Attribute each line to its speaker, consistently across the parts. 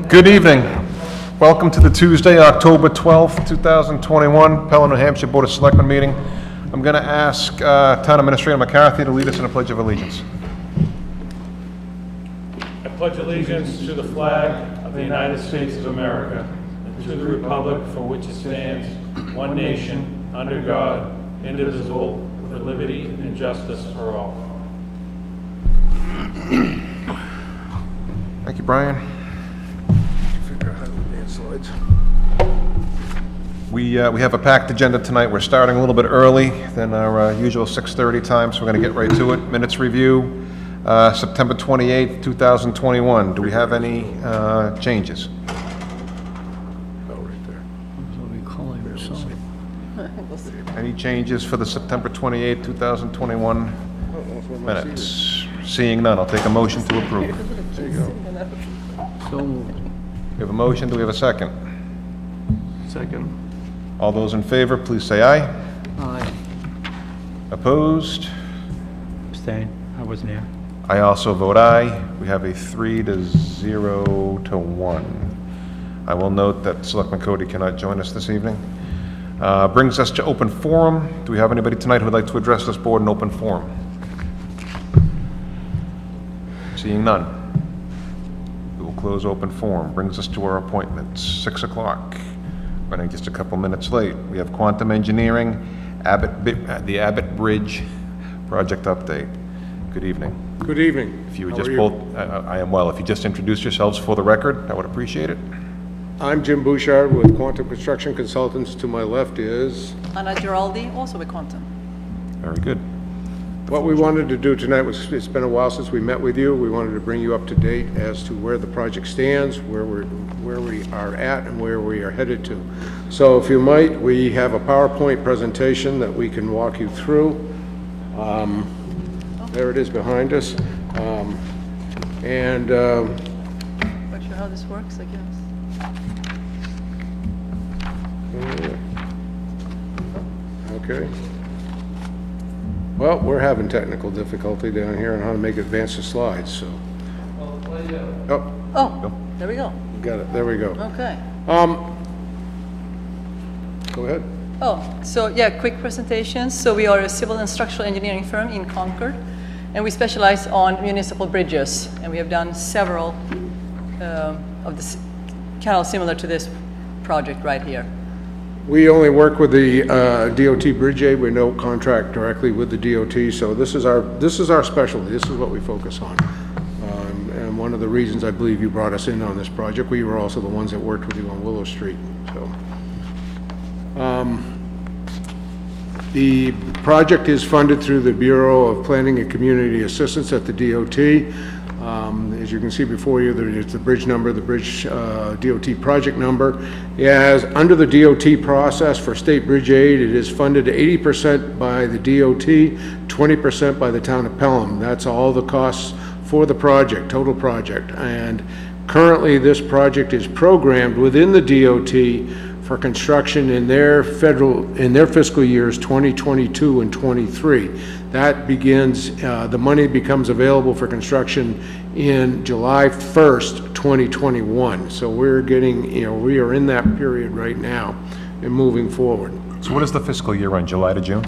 Speaker 1: Good evening. Welcome to the Tuesday, October 12th, 2021, Pelham, New Hampshire Board of Selectmen meeting. I'm going to ask Town Administrator McCarthy to lead us in a Pledge of Allegiance.
Speaker 2: I pledge allegiance to the flag of the United States of America and to the republic for which it stands, one nation, under God, indivisible, with liberty and justice for all.
Speaker 1: Thank you, Brian. We have a packed agenda tonight. We're starting a little bit early than our usual 6:30 time, so we're going to get right to it. Minutes review, September 28th, 2021. Do we have any changes? Any changes for the September 28th, 2021 minutes? Seeing none, I'll take a motion to approve.
Speaker 3: There you go. So moved.
Speaker 1: We have a motion. Do we have a second?
Speaker 3: Second.
Speaker 1: All those in favor, please say aye.
Speaker 3: Aye.
Speaker 1: Opposed?
Speaker 4: Abstain. I wasn't here.
Speaker 1: I also vote aye. We have a 3-0 to 1. I will note that Selectman Cody cannot join us this evening. Brings us to open forum. Do we have anybody tonight who would like to address this board in open forum? Seeing none. We will close open forum. Brings us to our appointments. 6 o'clock. Running just a couple minutes late. We have Quantum Engineering, the Abbott Bridge project update. Good evening.
Speaker 5: Good evening.
Speaker 1: If you would
Speaker 5: How
Speaker 1: just
Speaker 5: are
Speaker 1: both, I am well. If you just introduce yourselves for the record, I would appreciate it.
Speaker 5: I'm Jim Bouchard with Quantum Construction Consultants. To my left is...
Speaker 6: Anna Giraldi, also with Quantum.
Speaker 1: Very good.
Speaker 5: What we wanted to do tonight was, it's been a while since we met with you. We wanted to bring you up to date as to where the project stands, where we are at, and where we are headed to. So if you might, we have a PowerPoint presentation that we can walk you through. There it is behind us.
Speaker 6: Not sure how this works, I guess.
Speaker 5: Okay. Well, we're having technical difficulty down here on how to make advance the slides, so. Oh,
Speaker 6: Oh, there we go.
Speaker 5: got it, there we go.
Speaker 6: Okay.
Speaker 5: Go ahead.
Speaker 6: Oh, so yeah, quick presentation. So we are a civil and structural engineering firm in Concord, and we specialize on municipal bridges. And we have done several of this, kind of similar to this project right here.
Speaker 5: We only work with the DOT Bridge Aid. We don't contract directly with the DOT, so this is our specialty. This is what we focus on. And one of the reasons I believe you brought us in on this project, we were also the ones that worked with you on Willow Street, so. The project is funded through the Bureau of Planning and Community Assistance at the DOT. As you can see before you, there's the bridge number, the bridge DOT project number. As under the DOT process for state bridge aid, it is funded 80% by the DOT, 20% by the town of Pelham. That's all the costs for the project, total project. And currently this project is programmed within the DOT for construction in their fiscal years 2022 and 23. That begins, the money becomes available for construction in July 1st, 2021. So we're getting, we are in that period right now and moving forward.
Speaker 1: So what is the fiscal year run, July to June?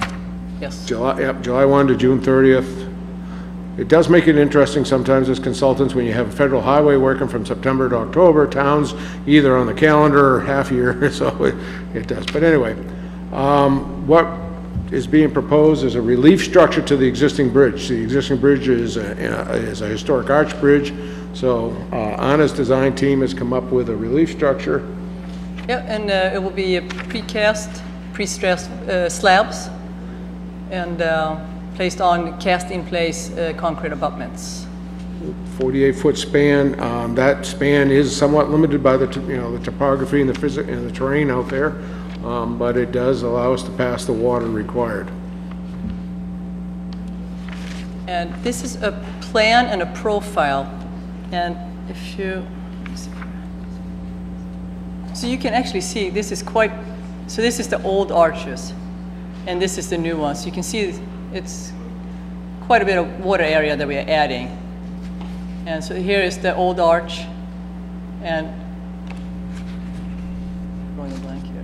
Speaker 6: Yes.
Speaker 5: July 1 to June 30th. It does make it interesting sometimes as consultants when you have a federal highway working from September to October, towns either on the calendar or half year, so it does. But anyway, what is being proposed is a relief structure to the existing bridge. The existing bridge is a historic arch bridge, so Anna's design team has come up with a relief structure.
Speaker 6: Yeah, and it will be a precast, pre-stressed slabs, and placed on cast-in-place concrete abutments.
Speaker 5: 48-foot span. That span is somewhat limited by the topography and the terrain out there, but it does allow us to pass the water required.
Speaker 6: And this is a plan and a profile, and if you, so you can actually see this is quite. So this is the old arches, and this is the new one. So you can see it's quite a bit of water area that we are adding. And so here is the old arch, and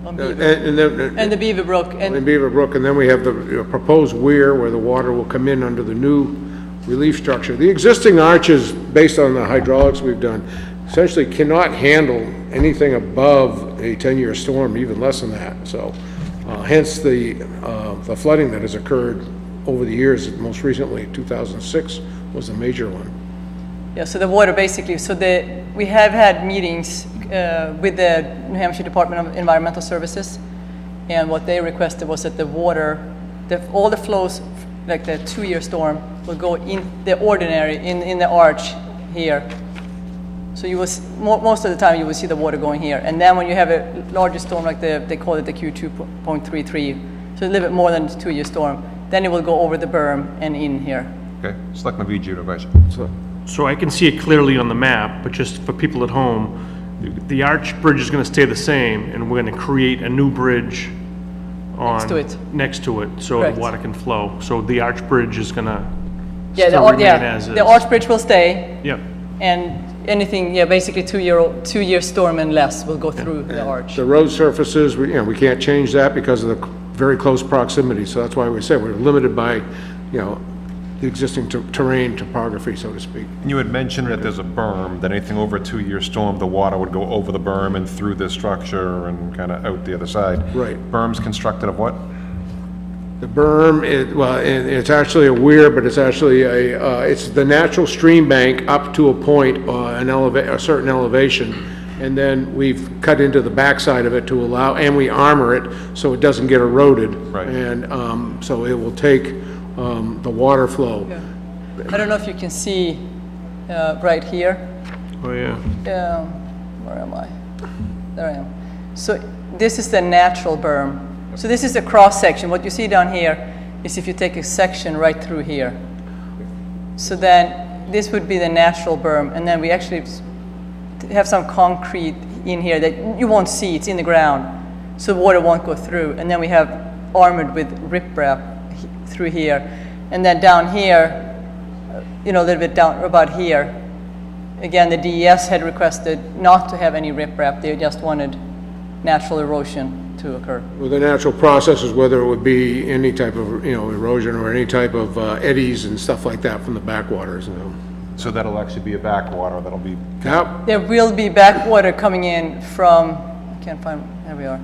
Speaker 6: on Beaver.
Speaker 5: And
Speaker 6: The Beaver Brook,
Speaker 5: in Beaver Brook, and then we have the proposed weir where the water will come in under the new relief structure. The existing arches, based on the hydraulics we've done, essentially cannot handle anything above a 10-year storm, even less than that. So hence the flooding that has occurred over the years, most recently 2006 was a major one.
Speaker 6: yeah, so the water basically, we have had meetings with the New Hampshire Department of Environmental Services, and what they requested was that the water, all the flows, like the 2-year storm, will go in the ordinary, in the arch here. So you will, most of the time you will see the water going here. And then when you have a larger storm, like they call it the Q2.33, so a little bit more than a 2-year storm, then it will go over the berm and in here.
Speaker 1: Okay, Selectman Vigi, your question.
Speaker 3: So I can see it clearly on the map, but just for people at home, the arch bridge is gonna stay the same, and we're gonna create a new bridge on...
Speaker 6: Next to it.
Speaker 3: Next to it, so
Speaker 6: Correct.
Speaker 3: the water can flow. So the arch bridge is gonna
Speaker 6: Yeah,
Speaker 3: still remain as is.
Speaker 6: the arch bridge will stay,
Speaker 3: Yep.
Speaker 6: and anything, basically 2-year storm and less will go through the arch.
Speaker 5: The road surfaces, we can't change that because of the very close proximity, so that's why we said we're limited by, the existing terrain topography, so to speak.
Speaker 1: You had mentioned that there's a berm, that anything over a 2-year storm, the water would go over the berm and through this structure and kind of out the other side.
Speaker 5: Right.
Speaker 1: Berm's constructed of what?
Speaker 5: The berm, it's actually a weir, but it's actually it's the natural stream bank up to a point, a certain elevation, and then we've cut into the backside of it to allow, and we armor it so it doesn't get eroded.
Speaker 1: Right.
Speaker 5: And so it will take the water flow.
Speaker 6: Yeah. I don't know if you can see right here.
Speaker 3: Oh, yeah.
Speaker 6: Where am I? There I am. So this is the natural berm. So this is a cross section. What you see down here is if you take a section right through here. So then this would be the natural berm, and then we actually have some concrete in here that you won't see. It's in the ground, so the water won't go through. And then we have armored with riprap through here, and then down here, a little bit down about here. Again, the DES had requested not to have any riprap. They just wanted natural erosion to occur.
Speaker 5: Well, the natural processes, whether it would be any type of, erosion or any type of eddies and stuff like that from the backwaters.
Speaker 1: So that'll actually be a backwater, that'll be...
Speaker 5: Yep.
Speaker 6: There will be backwater coming in from, I can't find, there we are.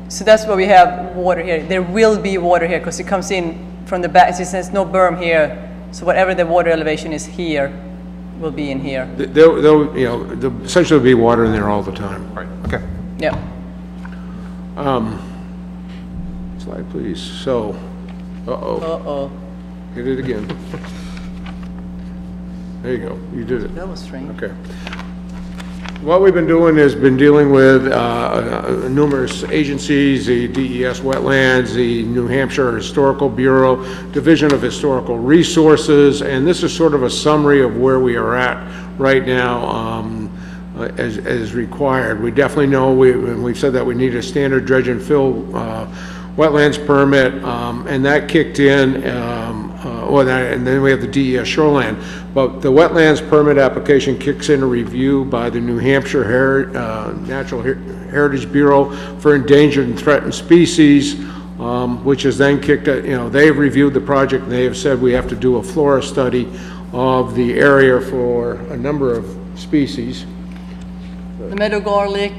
Speaker 6: So that's where we have water here. There will be water here because it comes in from the back. Since there's no berm here, so whatever the water elevation is here will be in here.
Speaker 5: There'll essentially be water in there all the time.
Speaker 1: Right, okay.
Speaker 6: Yeah.
Speaker 5: Slide, please. So,
Speaker 6: Uh-oh.
Speaker 5: hit it again. There you go. You did it.
Speaker 6: That was strange.
Speaker 5: Okay. What we've been doing is been dealing with numerous agencies, the DES Wetlands, the New Hampshire Historical Bureau, Division of Historical Resources, and this is sort of a summary of where we are at right now as required. We definitely know, we've said that we need a standard dredge and fill wetlands permit, and that kicked in, and then we have the DES shoreline. But the wetlands permit application kicks in a review by the New Hampshire Natural Heritage Bureau for endangered and threatened species, which is then kicked, they've reviewed the project and they have said we have to do a flora study of the area for a number of species.
Speaker 6: The meadow garlic,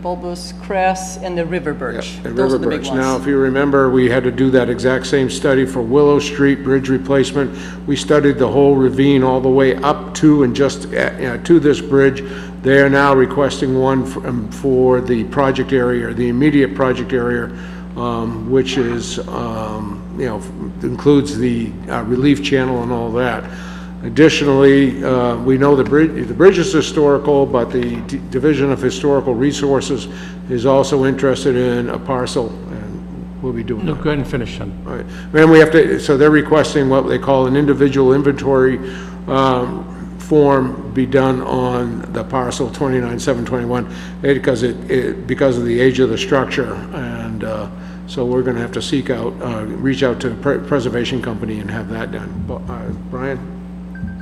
Speaker 6: bulbous cress, and the river birch.
Speaker 5: And
Speaker 6: Those
Speaker 5: river
Speaker 6: are the big
Speaker 5: birch.
Speaker 6: ones.
Speaker 5: Now, if you remember, we had to do that exact same study for Willow Street Bridge replacement. We studied the whole ravine all the way up to and just to this bridge. They are now requesting one for the project area, or the immediate project area, which is, includes the relief channel and all that. Additionally, we know the bridge is historical, but the Division of Historical Resources is also interested in a parcel, and we'll be doing
Speaker 4: No,
Speaker 5: that.
Speaker 4: go ahead and finish, Sean.
Speaker 5: All right. Then we have to, so they're requesting what they call an individual inventory form be done on the parcel 29,721, because because of the age of the structure, and so we're going to have to reach out to the preservation company and have that done. Brian?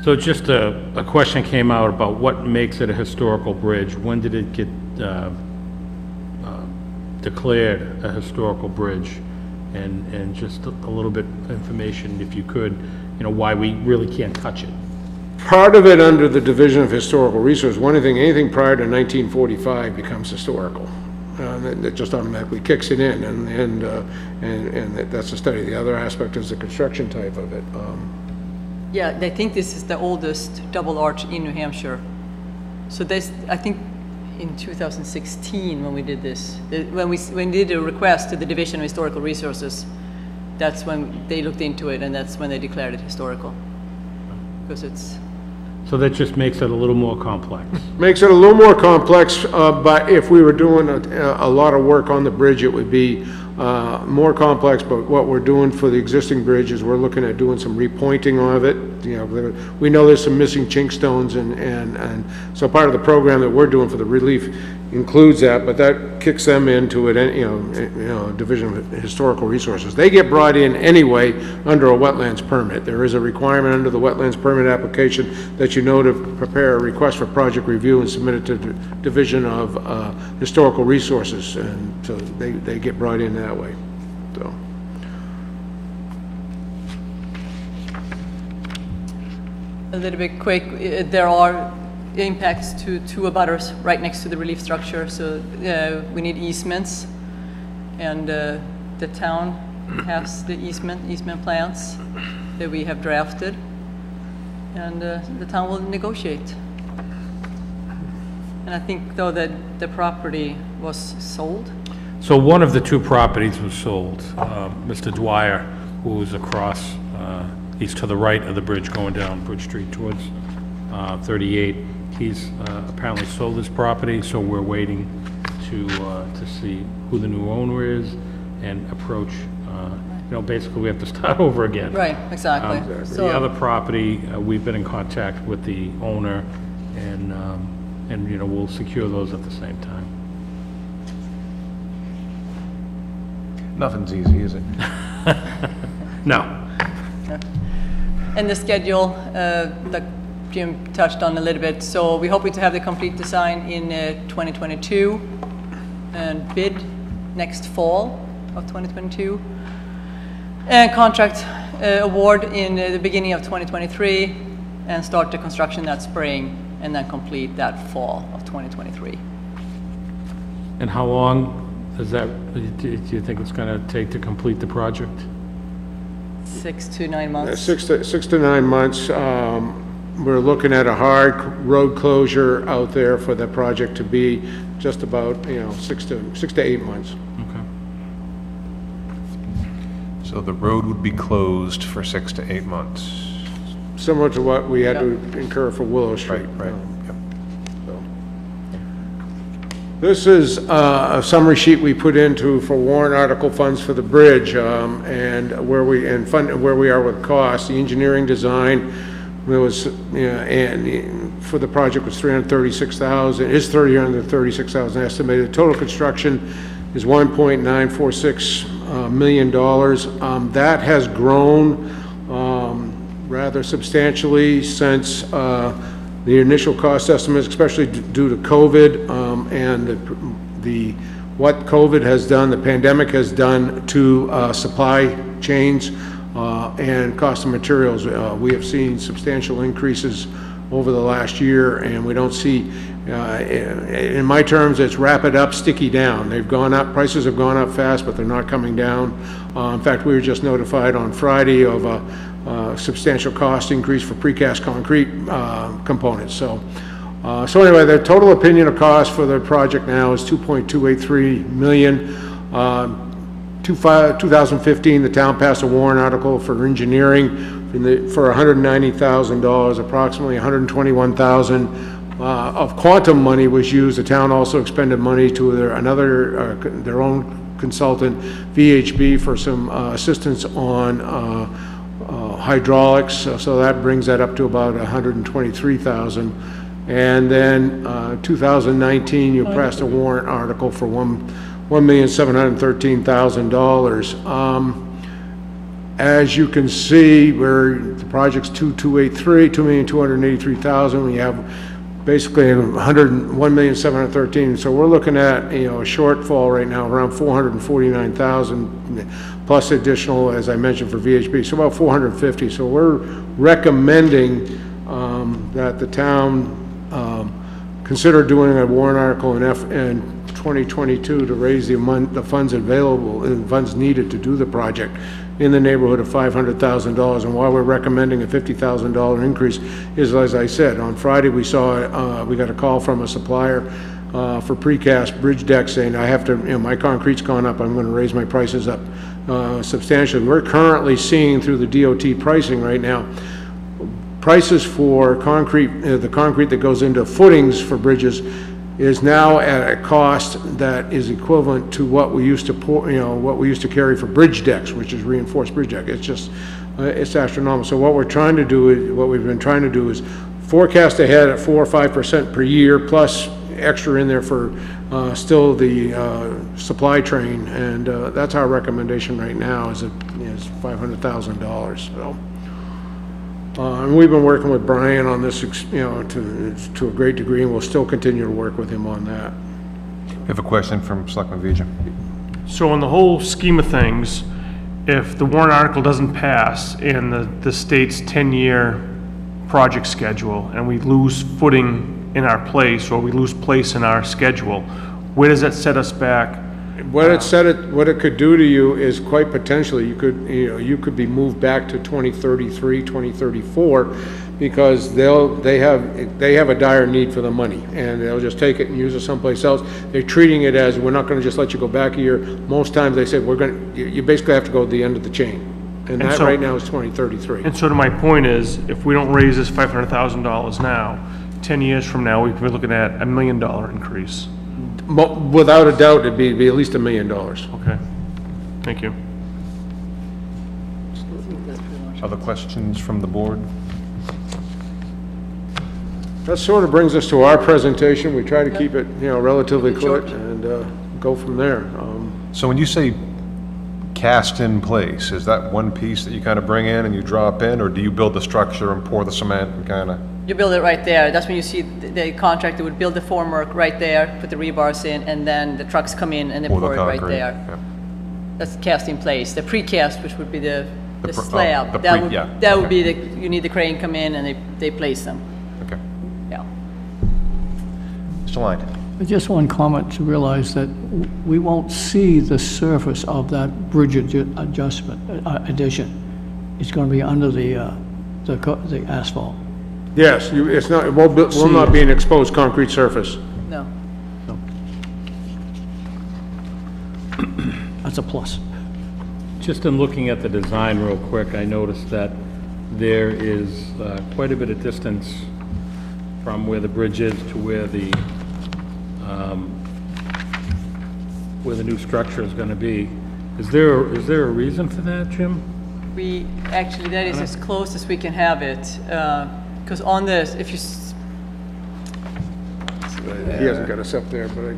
Speaker 4: So just a question came out about what makes it a historical bridge. When did it get declared a historical bridge, and just a little bit of information, if you could, why we really can't touch it.
Speaker 5: Part of it under the Division of Historical Resources, anything prior to 1945 becomes historical. That just automatically kicks it in, and that's a study. The other aspect is the construction type of it.
Speaker 6: Yeah, I think this is the oldest double arch in New Hampshire. So this, I think, in 2016 when we did this, when we did a request to the Division of Historical Resources, that's when they looked into it, and that's when they declared it historical. Because it's...
Speaker 4: So that just makes it a little more complex.
Speaker 5: Makes it a little more complex, but if we were doing a lot of work on the bridge, it would be more complex. But what we're doing for the existing bridge is we're looking at doing some repointing of it. We know there's some missing chink stones, and so part of the program that we're doing for the relief includes that, but that kicks them into it, Division of Historical Resources. They get brought in anyway under a wetlands permit. There is a requirement under the wetlands permit application that to prepare a request for project review and submit it to the Division of Historical Resources, and so they get brought in that way. So.
Speaker 6: A little bit quick, there are impacts to two abutters right next to the relief structure, so we need easements, and the town has the easement plans that we have drafted, and the town will negotiate. And I think, though, that the property was sold.
Speaker 4: So one of the two properties was sold. Mr. Dwyer, who was across, he's to the right of the bridge going down Bridge Street towards 38. He's apparently sold his property, so we're waiting to see who the new owner is and approach, basically we have to start over again.
Speaker 6: Right, exactly.
Speaker 4: The other property, we've been in contact with the owner, and we'll secure those at the same time.
Speaker 1: Nothing's easy, is it?
Speaker 4: No.
Speaker 6: And the schedule that Jim touched on a little bit. So we're hoping to have the complete design in 2022 and bid next fall of 2022. And contract award in the beginning of 2023, and start the construction that spring, and then complete that fall of 2023.
Speaker 4: And how long does that, do you think it's going to take to complete the project?
Speaker 6: 6 to 9 months.
Speaker 5: 6 to 9 months. We're looking at a hard road closure out there for the project to be just about 6 to 8 months.
Speaker 4: Okay.
Speaker 1: So the road would be closed for 6 to 8 months.
Speaker 5: Similar to what we had to incur for Willow Street.
Speaker 1: Right. Yep.
Speaker 5: So. This is a summary sheet we put into for warrant article funds for the bridge, and where we are with costs. The engineering design was, and for the project was $336,000. Is $336,000 estimated. Total construction is $1.946 million. That has grown rather substantially since the initial cost estimates, especially due to COVID, and what COVID has done, the pandemic has done to supply chains and cost of materials. We have seen substantial increases over the last year, and we don't see, in my terms, it's rapid up, sticky down. They've gone up, prices have gone up fast, but they're not coming down. In fact, we were just notified on Friday of a substantial cost increase for precast concrete components. So anyway, the total opinion of cost for the project now is $2.283 million. 2015, the town passed a warrant article for engineering for $190,000, approximately $121,000 of quantum money was used. The town also expended money to their own consultant, VHB, for some assistance on hydraulics, so that brings that up to about $123,000. And then 2019, you passed a warrant article for $1,713,000. As you can see, the project's $2,283,000. We have basically 101,713,000. So we're looking at, a shortfall right now around 449,000 plus additional, as I mentioned, for VHB, so about 450. So we're recommending that the town consider doing a warrant article in 2022 to raise the funds available and funds needed to do the project in the neighborhood of $500,000. And why we're recommending a $50,000 increase is, as I said, on Friday we got a call from a supplier for precast bridge decks saying, I have to, my concrete's gone up, I'm going to raise my prices up substantially. We're currently seeing through the DOT pricing right now, prices for concrete, the concrete that goes into footings for bridges is now at a cost that is equivalent to what we used to pour, what we used to carry for bridge decks, which is reinforced bridge deck. It's just, it's astronomical. So what we're trying to do is, what we've been trying to do is forecast ahead at 4 or 5% per year, plus extra in there for still the supply train, and that's our recommendation right now is $500,000. So. And we've been working with Brian on this, to a great degree, and we'll still continue to work with him on that.
Speaker 1: We have a question from Selectman Vijay.
Speaker 3: So in the whole scheme of things, if the warrant article doesn't pass in the state's 10-year project schedule, and we lose footing in our place, or we lose place in our schedule, where does that set us back?
Speaker 5: What it could do to you is quite potentially, you could be moved back to 2033, 2034, because they have a dire need for the money, and they'll just take it and use it someplace else. They're treating it as, we're not gonna just let you go back a year. Most times they say, you basically have to go to the end of the chain. And that
Speaker 3: so-
Speaker 5: right now is 2033.
Speaker 3: And so to my point is, if we don't raise this $500,000 now, 10 years from now, we could be looking at $1 million increase.
Speaker 5: Without a doubt, it'd be at least $1 million.
Speaker 3: Okay, thank you.
Speaker 1: Other questions from the board?
Speaker 5: That sort of brings us to our presentation. We try to keep it, relatively quick and go from there.
Speaker 1: So when you say cast in place, is that one piece that you kind of bring in and you drop in, or do you build the structure and pour the cement and kind of?
Speaker 6: You build it right there. That's when you see the contractor would build the formwork right there, put the rebars in, and then the trucks come in and they
Speaker 1: Pour the
Speaker 6: pour it right
Speaker 1: concrete,
Speaker 6: there.
Speaker 1: yeah.
Speaker 6: That's cast in place. The precast, which would be the
Speaker 1: The
Speaker 6: slab,
Speaker 1: yeah,
Speaker 6: that would
Speaker 1: okay.
Speaker 6: be you need the crane come in and they place them.
Speaker 1: Okay.
Speaker 6: Yeah.
Speaker 1: Mr. Line?
Speaker 7: Just one comment to realize that we won't see the surface of that bridge addition. It's going to be under the asphalt.
Speaker 5: Yes, it will not be an exposed concrete surface.
Speaker 6: No.
Speaker 7: That's a plus.
Speaker 4: Just in looking at the design real quick, I noticed that there is quite a bit of distance from where the bridge is to where the new structure is going to be. Is there a reason for that, Jim?
Speaker 6: That is as close as we can have it. Because on this, if you,
Speaker 5: He hasn't got us up there, but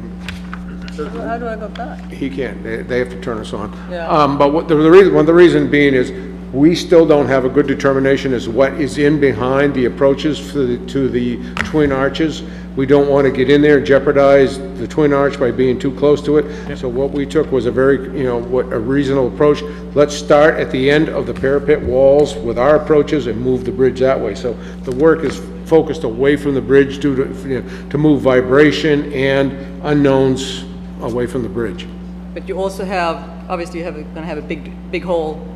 Speaker 6: how do I go back?
Speaker 5: he can't. They have to turn us on.
Speaker 6: Yeah.
Speaker 5: But the reason being is, we still don't have a good determination as what is in behind the approaches to the twin arches. We don't want to get in there and jeopardize the twin arch by being too close to it. So what we took was a very, a reasonable approach. Let's start at the end of the parapet walls with our approaches and move the bridge that way. So the work is focused away from the bridge to move vibration and unknowns away from the bridge.
Speaker 6: But you also have, obviously you're going to have a big hole.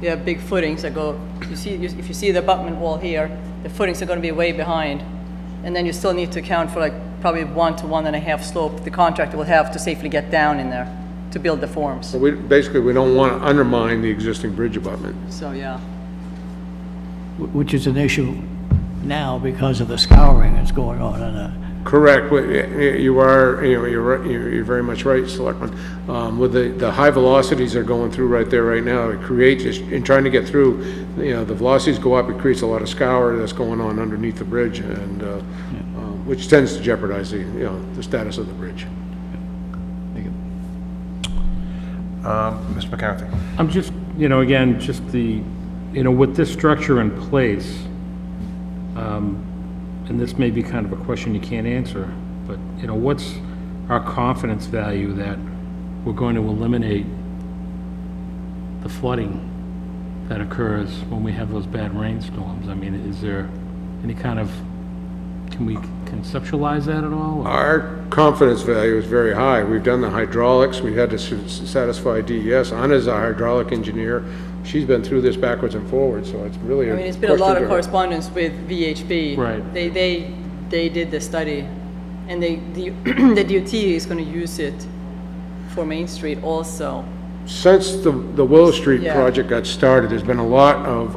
Speaker 6: You have big footings that go, if you see the abutment wall here, the footings are going to be way behind. And then you still need to account for probably 1 to 1.5 slope the contractor will have to safely get down in there to build the forms.
Speaker 5: So we don't want to undermine the existing bridge abutment.
Speaker 6: So, yeah.
Speaker 7: Which is an issue now because of the scouring that's going on and
Speaker 5: Correct. You're very much right, Selectman. With the high velocities they're going through right there right now, it creates, in trying to get through, the velocities go up, it creates a lot of scour that's going on underneath the bridge, and which tends to jeopardize the status of the bridge.
Speaker 1: Mr. McCarthy?
Speaker 4: I'm just, again, just with this structure in place, and this may be kind of a question you can't answer, but, you know, what's our confidence value that we're going to eliminate the flooding that occurs when we have those bad rainstorms? I mean, is there any kind of, can we conceptualize that at all? or-
Speaker 5: Our confidence value is very high. We've done the hydraulics, we had to satisfy DES. Anna's our hydraulic engineer. She's been through this backwards and forwards, so it's really
Speaker 6: I
Speaker 5: a
Speaker 6: mean, it's been a lot of
Speaker 5: question to her.
Speaker 6: correspondence with VHB.
Speaker 4: Right.
Speaker 6: They did the study, and the DOT is going to use it for Main Street also.
Speaker 5: Since the Willow Street
Speaker 6: Yeah.
Speaker 5: project got started, there's been a lot of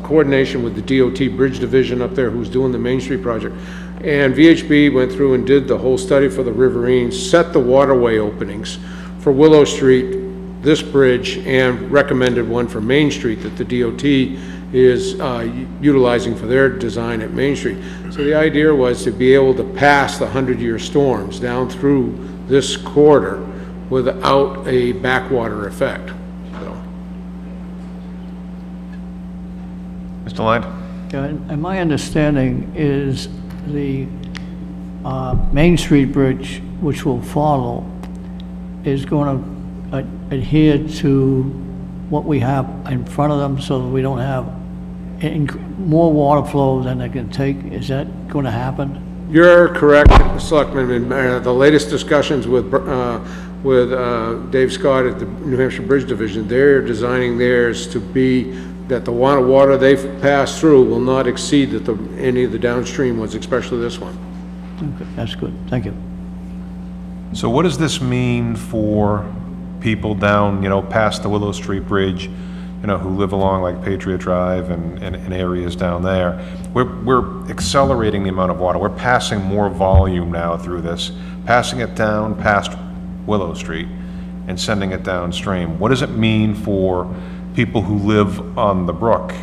Speaker 5: coordination with the DOT Bridge Division up there who's doing the Main Street project. And VHB went through and did the whole study for the Riverines, set the waterway openings for Willow Street, this bridge, and recommended one for Main Street that the DOT is utilizing for their design at Main Street. So the idea was to be able to pass the 100-year storms down through this corridor without a backwater effect. So,
Speaker 1: Mr. Line?
Speaker 7: And my understanding is the Main Street Bridge, which will follow, is going to adhere to what we have in front of them so that we don't have more water flow than they can take. Is that going to happen?
Speaker 5: you're correct, Selectman, in the latest discussions with Dave Scott at the New Hampshire Bridge Division, they're designing theirs to be that the water they pass through will not exceed any of the downstream ones, especially this one.
Speaker 7: Okay, that's good, thank you.
Speaker 1: So what does this mean for people down, past the Willow Street Bridge, who live along like Patriot Drive and areas down there? We're accelerating the amount of water. We're passing more volume now through this, passing it down past Willow Street and sending it downstream. What does it mean for people who live on the brook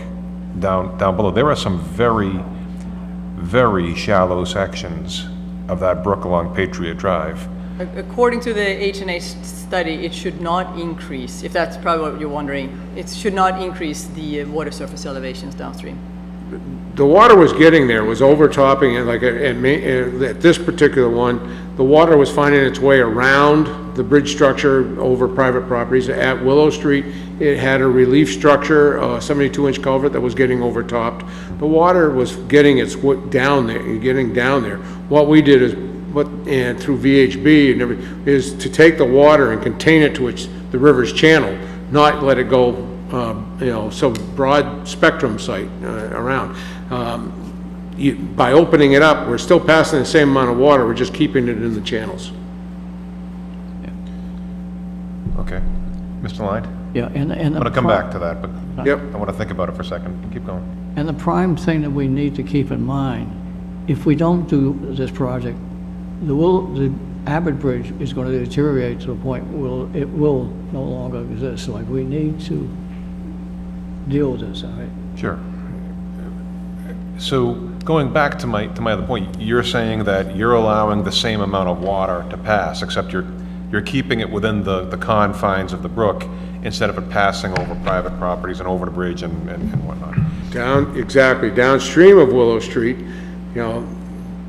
Speaker 1: down below? There are some very, very shallow sections of that brook along Patriot Drive.
Speaker 6: According to the H&A study, it should not increase, if that's probably what you're wondering, it should not increase the water surface elevations downstream.
Speaker 5: The water was getting there, was overtopping, and like at this particular one, the water was finding its way around the bridge structure over private properties. At Willow Street, it had a relief structure, a 72-inch culvert that was getting overtopped. The water was getting down there. What we did is, and through VHB and everything, is to take the water and contain it to the river's channel, not let it go, so broad spectrum site around. By opening it up, we're still passing the same amount of water, we're just keeping it in the channels.
Speaker 1: Okay. Mr. Line?
Speaker 7: Yeah, and
Speaker 1: I'm going to come back to that, but
Speaker 5: Yep.
Speaker 1: I want to think about it for a second. Keep going.
Speaker 7: And the prime thing that we need to keep in mind, if we don't do this project, the Abbott Bridge is going to deteriorate to the point where it will no longer exist. So like, we need to deal with this, all right?
Speaker 1: Sure. So going back to my other point, you're saying that you're allowing the same amount of water to pass, except you're keeping it within the confines of the brook instead of it passing over private properties and over the bridge and whatnot.
Speaker 5: Exactly, downstream of Willow Street,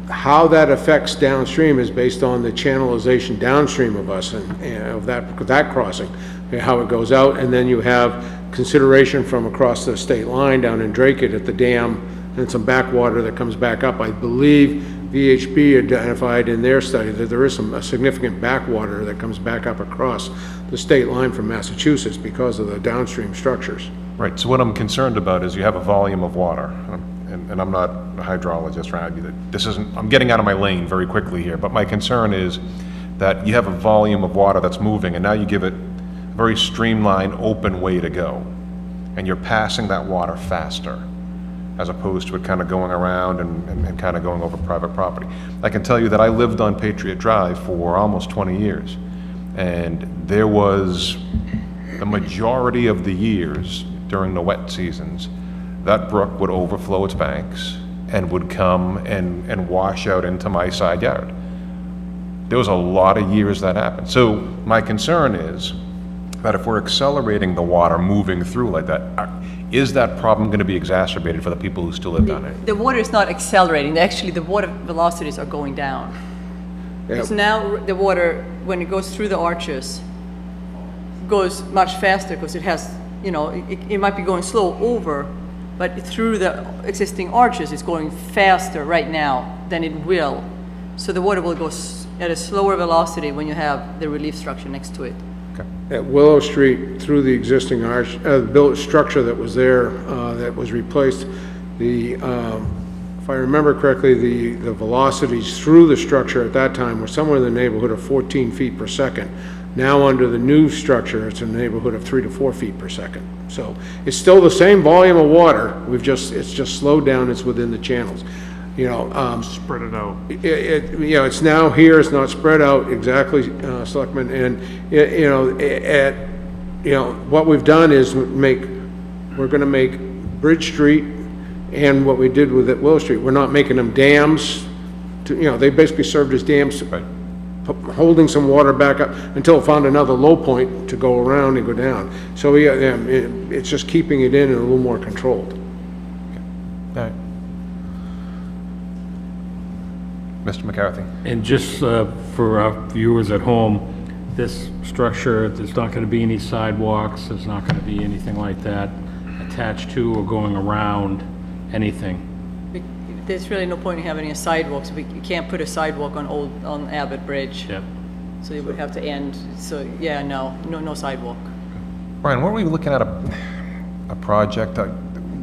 Speaker 5: how that affects downstream is based on the channelization downstream of us and of that crossing, and how it goes out, and then you have consideration from across the state line down in Drake at the dam, and some backwater that comes back up. I believe VHB identified in their study that there is a significant backwater that comes back up across the state line from Massachusetts because of the downstream structures.
Speaker 1: Right, so what I'm concerned about is you have a volume of water, and I'm not a hydrologist, right? I'm getting out of my lane very quickly here, but my concern is that you have a volume of water that's moving, and now you give it a very streamlined, open way to go, and you're passing that water faster, as opposed to it kind of going around and kind of going over private property. I can tell you that I lived on Patriot Drive for almost 20 years, and there was the majority of the years during the wet seasons, that brook would overflow its banks and would come and wash out into my side yard. There was a lot of years that happened. So my concern is that if we're accelerating the water moving through like that, is that problem going to be exacerbated for the people who still live down there?
Speaker 6: The water is not accelerating, actually, the water velocities are going down. Because now the water, when it goes through the arches, goes much faster because it has, you know, it might be going slow over, but through the existing arches, it's going faster right now than it will. So the water will go at a slower velocity when you have the relief structure next to it.
Speaker 5: At Willow Street, through the existing arch, built structure that was there, that was replaced, if I remember correctly, the velocities through the structure at that time were somewhere in the neighborhood of 14 feet per second. Now, under the new structure, it's in the neighborhood of 3 to 4 feet per second. So it's still the same volume of water, it's just slowed down, it's within the channels. You know,
Speaker 3: Spread it out.
Speaker 5: you know, it's now here, it's not spread out exactly, Selectman, and, what we've done is we're gonna make Bridge Street and what we did with at Willow Street, we're not making them dams, they basically served as dams, holding some water back up until it found another low point to go around and go down. So, it's just keeping it in and a little more controlled.
Speaker 1: All right. Mr. McCarthy?
Speaker 4: And just for our viewers at home, this structure, there's not going to be any sidewalks, there's not going to be anything like that attached to or going around anything.
Speaker 6: There's really no point in having a sidewalk, so you can't put a sidewalk on Abbott Bridge.
Speaker 4: Yep.
Speaker 6: So you would have to end, so, yeah, no sidewalk.
Speaker 1: Brian, weren't we looking at a project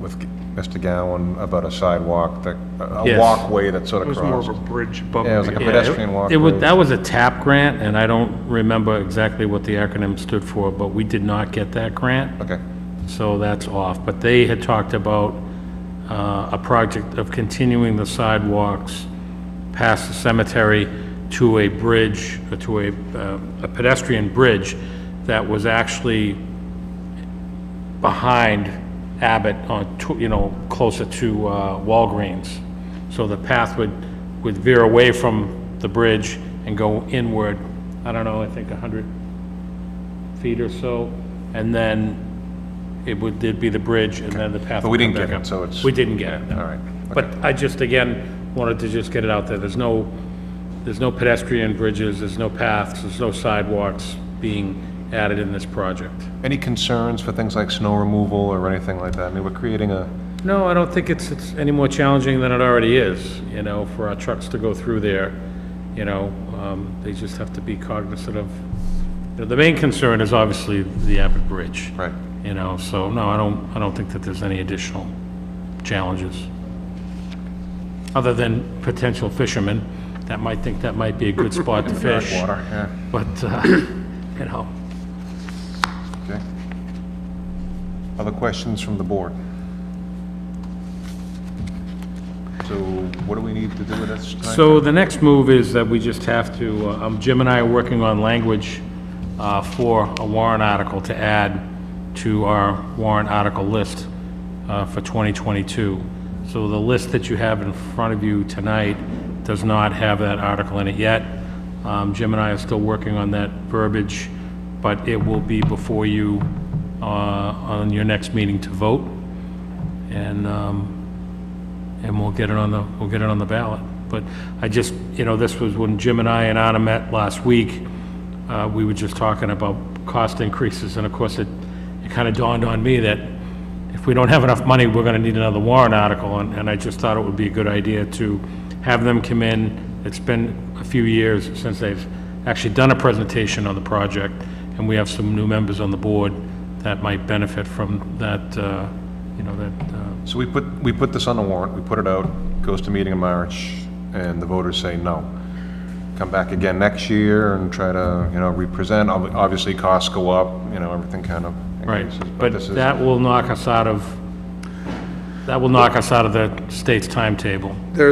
Speaker 1: with Mr. Gowan about a sidewalk, a
Speaker 4: Yes.
Speaker 1: walkway that sort
Speaker 3: It
Speaker 1: of
Speaker 3: was more
Speaker 1: crossed?
Speaker 3: of a bridge above.
Speaker 1: Yeah, it was like a
Speaker 3: the-
Speaker 1: pedestrian walkway.
Speaker 4: That was a TAP grant, and I don't remember exactly what the acronym stood for, but we did not get that grant.
Speaker 1: Okay,
Speaker 4: So that's off. But they had talked about a project of continuing the sidewalks past the cemetery to a bridge, to a pedestrian bridge that was actually behind Abbott, closer to Walgreens. So the path would veer away from the bridge and go inward, I don't know, I think 100 feet or so, and then there'd be the bridge, and then the path
Speaker 1: but we
Speaker 4: would come
Speaker 1: didn't get
Speaker 4: back
Speaker 1: it,
Speaker 4: up.
Speaker 1: so it's...
Speaker 4: We didn't get it, no.
Speaker 1: All right.
Speaker 4: But I just, again, wanted to just get it out there. There's no pedestrian bridges, there's no paths, there's no sidewalks being added in this project.
Speaker 1: Any concerns for things like snow removal or anything like that? I mean, we're creating a...
Speaker 4: No, I don't think it's any more challenging than it already is, for our trucks to go through there. They just have to be cognizant of, the main concern is obviously the Abbott Bridge.
Speaker 1: Right.
Speaker 4: So no, I don't think that there's any additional challenges. Other than potential fishermen that might think that might be a good spot to fish.
Speaker 1: Water, yeah.
Speaker 4: But,
Speaker 1: Okay. Other questions from the board? So what do we need to do with this tonight?
Speaker 4: So the next move is that we just have to, Jim and I are working on language for a warrant article to add to our warrant article list for 2022. So the list that you have in front of you tonight does not have that article in it yet. Jim and I are still working on that verbiage, but it will be before you on your next meeting to vote. And we'll get it on the ballot. But I just, this was when Jim and I and Anna met last week, we were just talking about cost increases, and of course it kind of dawned on me that if we don't have enough money, we're gonna need another warrant article, and I just thought it would be a good idea to have them come in. It's been a few years since they've actually done a presentation on the project, and we have some new members on the board that might benefit from that,
Speaker 1: So we put this on the warrant, we put it out, goes to meeting in March, and the voters say no. Come back again next year and try to, represent. Obviously, costs go up, everything kind of
Speaker 4: right,
Speaker 1: increases.
Speaker 4: but
Speaker 1: this is-
Speaker 4: that will knock us out of the state's timetable.
Speaker 5: There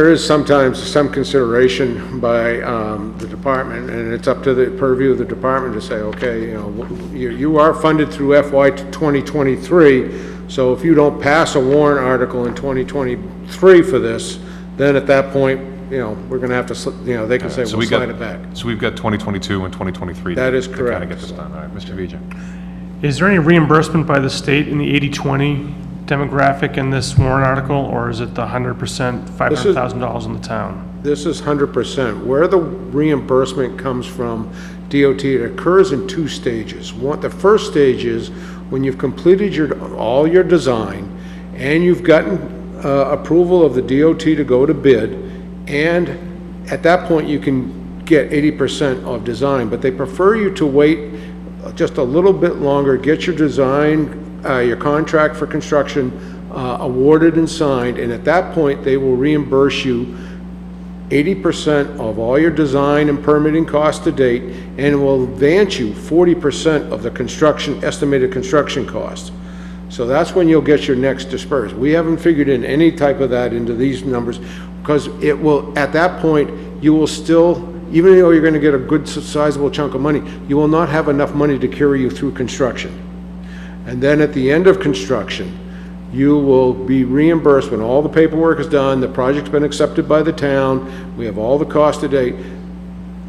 Speaker 5: is sometimes some consideration by the department, and it's up to the purview of the department to say, okay, you are funded through FY 2023, so if you don't pass a warrant article in 2023 for this, then at that point, we're gonna have to, they can say,
Speaker 1: So
Speaker 5: we'll
Speaker 1: we got-
Speaker 5: slide it back.
Speaker 1: So we've got 2022 and 2023.
Speaker 5: That is
Speaker 1: To kind
Speaker 5: correct.
Speaker 1: of get this done. All right, Mr. Vija.
Speaker 3: Is there any reimbursement by the state in the 80/20 demographic in this warrant article, or is it the 100%, $500,000 in the town?
Speaker 5: This is 100%. Where the reimbursement comes from DOT, it occurs in two stages. The first stage is when you've completed all your design and you've gotten approval of the DOT to go to bid, and at that point you can get 80% of design, but they prefer you to wait just a little bit longer, get your design, your contract for construction awarded and signed, and at that point they will reimburse you 80% of all your design and permitting costs to date, and will advance you 40% of the estimated construction costs. So that's when you'll get your next dispersed. We haven't figured in any type of that into these numbers, because it will, at that point, you will still, even though you're gonna get a good sizable chunk of money, you will not have enough money to carry you through construction. And then at the end of construction, you will be reimbursed when all the paperwork is done, the project's been accepted by the town, we have all the costs to date.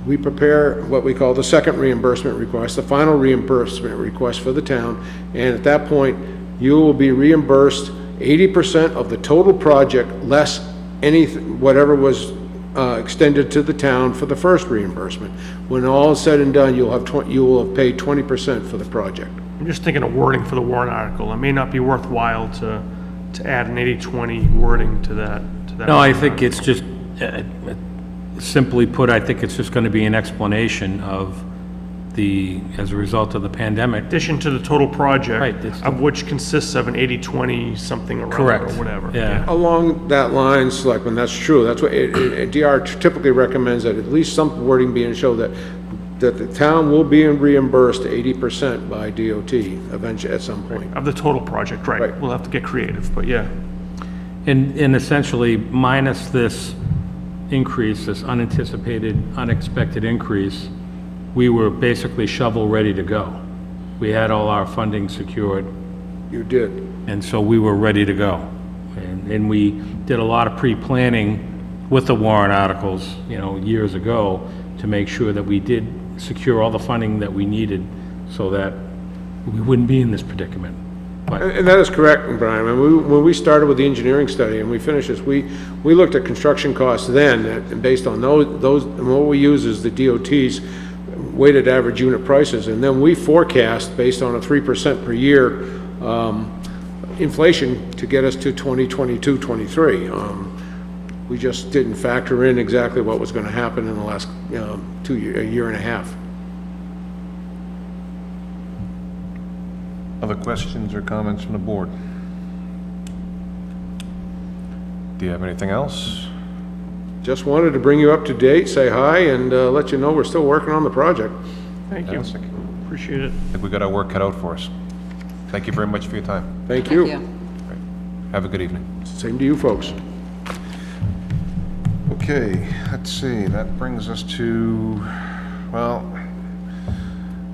Speaker 5: We prepare what we call the second reimbursement request, the final reimbursement request for the town, and at that point, you will be reimbursed 80% of the total project, less whatever was extended to the town for the first reimbursement. When all is said and done, you will have paid 20% for the project.
Speaker 3: I'm just thinking of wording for the warrant article. It may not be worthwhile to add an 80/20 wording to that.
Speaker 4: No, I think it's just, simply put, I think it's just going to be an explanation of as a result of the pandemic.
Speaker 3: Addition to the total project.
Speaker 4: Right, it's the-
Speaker 3: Of which consists of an 80/20 something or other, or
Speaker 4: Correct.
Speaker 3: whatever.
Speaker 4: Yeah.
Speaker 5: Along that line, Selectman, that's true. That's what, DR typically recommends that at least some wording being shown that the town will be reimbursed 80% by DOT eventually, at some point.
Speaker 3: Of the total project, right.
Speaker 5: Right.
Speaker 3: We'll have to get creative, but yeah.
Speaker 4: And essentially, minus this increase, this unanticipated, unexpected increase, we were basically shovel-ready to go. We had all our funding secured,
Speaker 5: You did.
Speaker 4: and so we were ready to go. And we did a lot of pre-planning with the warrant articles, years ago, to make sure that we did secure all the funding that we needed so that we wouldn't be in this predicament. But
Speaker 5: And that is correct, Brian. When we started with the engineering study and we finished this, we looked at construction costs then, and based on those, and what we use is the DOT's weighted average unit prices, and then we forecast based on a 3% per year inflation to get us to 2022, 23. We just didn't factor in exactly what was going to happen in the last a year and a half.
Speaker 1: Other questions or comments from the board? Do you have anything else?
Speaker 5: Just wanted to bring you up to date, say hi, and let you know we're still working on the project.
Speaker 3: Thank you.
Speaker 1: Fantastic.
Speaker 3: Appreciate it.
Speaker 1: I think we got our work cut out for us. Thank you very much for your time.
Speaker 5: Thank you.
Speaker 6: Thank you.
Speaker 1: Have a good evening.
Speaker 5: Same to you folks.
Speaker 1: Okay, let's see, that brings us to, well,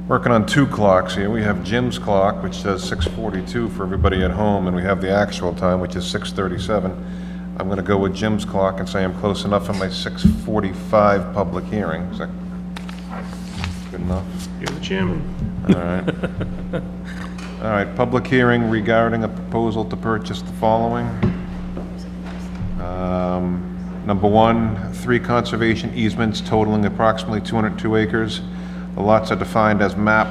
Speaker 1: working on two clocks here. We have Jim's clock, which says 6:42 for everybody at home, and we have the actual time, which is 6:37. I'm gonna go with Jim's clock and say I'm close enough on my 6:45 public hearing. Is that good enough?
Speaker 3: You're the chairman.
Speaker 1: All right. All right, public hearing regarding a proposal to purchase the following. Number one, 3 conservation easements totaling approximately 202 acres. The lots are defined as map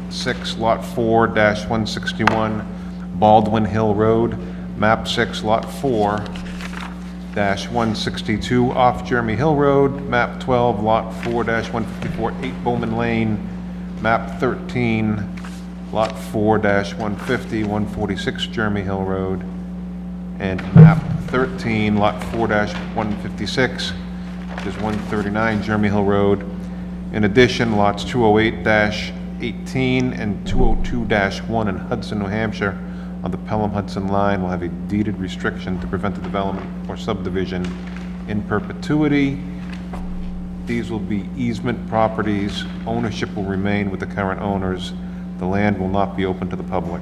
Speaker 1: 6, lot 4-161, Baldwin Hill Road, map 6, lot 4-162, off Jeremy Hill Road, map 12, lot 4-154, 8 Bowman Lane, map 13, lot 4-150, 146 Jeremy Hill Road, and map 13, lot 4-156, which is 139 Jeremy Hill Road. In addition, lots 208-18 and 202-1 in Hudson, New Hampshire, on the Pelham-Hudson line will have a deeded restriction to prevent the development or subdivision in perpetuity. These will be easement properties. Ownership will remain with the current owners. The land will not be open to the public.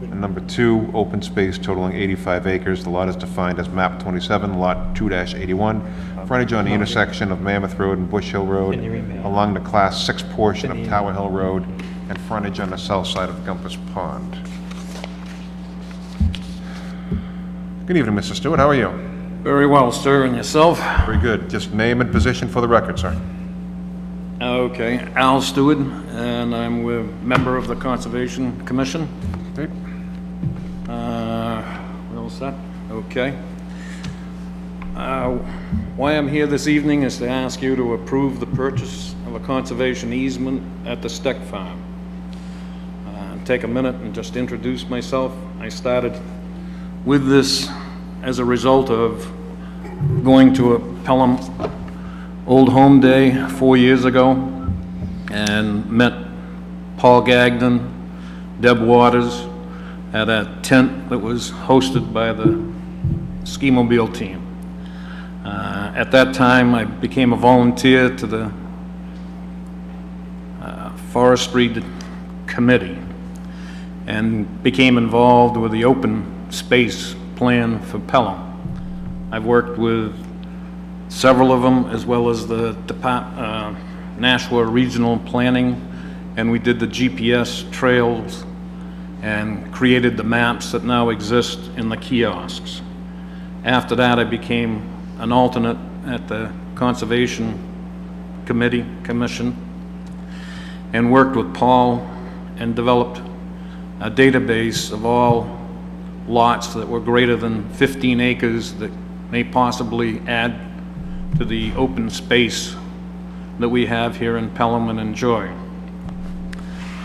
Speaker 1: And number 2, open space totaling 85 acres. The lot is defined as map 27, lot 2-81, frontage on the intersection of Mammoth Road and Bush Hill Road, along the class 6 portion of Tower Hill Road, and frontage on the south side of Gumpus Pond. Good evening, Mr. Stewart, how are you?
Speaker 8: Very well, sir, and yourself?
Speaker 1: Very good. Just name and position for the record, sir.
Speaker 8: Okay, Al Stewart, and I'm a member of the Conservation Commission.
Speaker 1: Okay.
Speaker 8: We all set? Okay. Why I'm here this evening is to ask you to approve the purchase of a conservation easement at the Steck Farm. Take a minute and just introduce myself. I started with this as a result of going to a Pelham Old Home Day 4 years ago and met Paul Gagnon, Deb Waters at a tent that was hosted by the ski mobile team. At that time, I became a volunteer to the forestry committee and became involved with the open space plan for Pelham. I've worked with several of them, as well as the Nashua Regional Planning, and we did the GPS trails and created the maps that now exist in the kiosks. After that, I became an alternate at the Conservation Commission and worked with Paul and developed a database of all lots that were greater than 15 acres that may possibly add to the open space that we have here in Pelham and enjoy.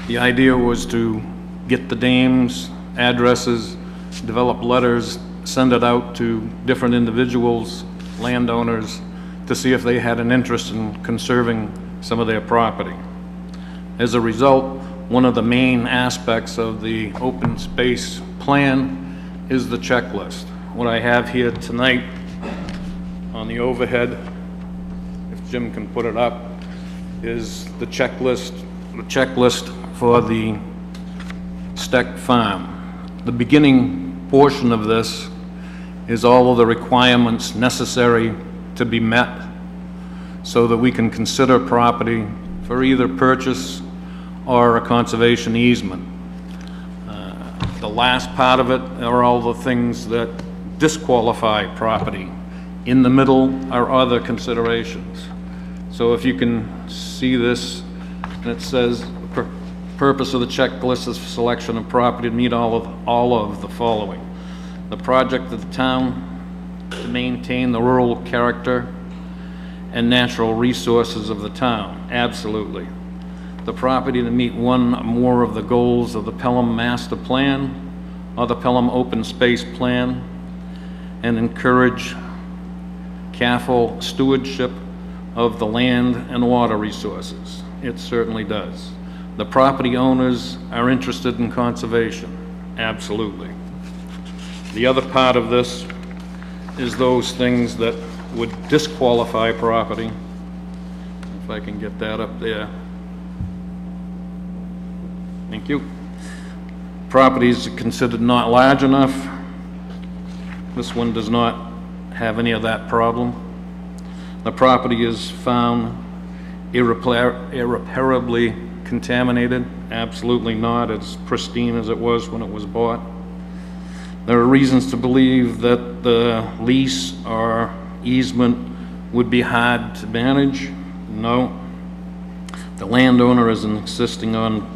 Speaker 8: The idea was to get the names, addresses, develop letters, send it out to different individuals, landowners, to see if they had an interest in conserving some of their property. As a result, one of the main aspects of the open space plan is the checklist. What I have here tonight on the overhead, if Jim can put it up, is the checklist for the Steck Farm. The beginning portion of this is all of the requirements necessary to be met so that we can consider property for either purchase or a conservation easement. The last part of it are all the things that disqualify property. In the middle are other considerations. So if you can see this, and it says, purpose of the checklist is selection of property to meet all of the following. The project of the town to maintain the rural character and natural resources of the town, absolutely. The property to meet one or more of the goals of the Pelham Master Plan or the Pelham Open Space Plan, and encourage careful stewardship of the land and water resources. It certainly does. The property owners are interested in conservation, absolutely. The other part of this is those things that would disqualify property. If I can get that up there. Thank you. Properties considered not large enough. This one does not have any of that problem. The property is found irreparably contaminated. Absolutely not. It's pristine as it was when it was bought. There are reasons to believe that the lease or easement would be hard to manage. No. The landowner is insisting on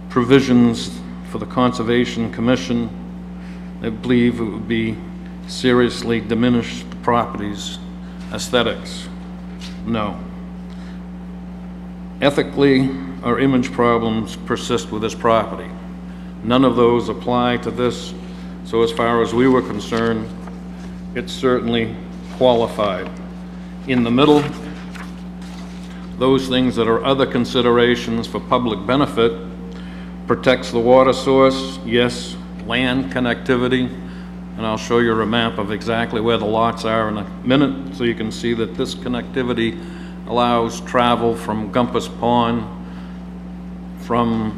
Speaker 8: provisions for the Conservation Commission. They believe it would be seriously diminish the property's aesthetics. No. Ethically, our image problems persist with this property. None of those apply to this, so as far as we were concerned, it certainly qualified. In the middle, those things that are other considerations for public benefit: protects the water source, yes, land connectivity, and I'll show you a map of exactly where the lots are in a minute, so you can see that this connectivity allows travel from Gumpus Pond, from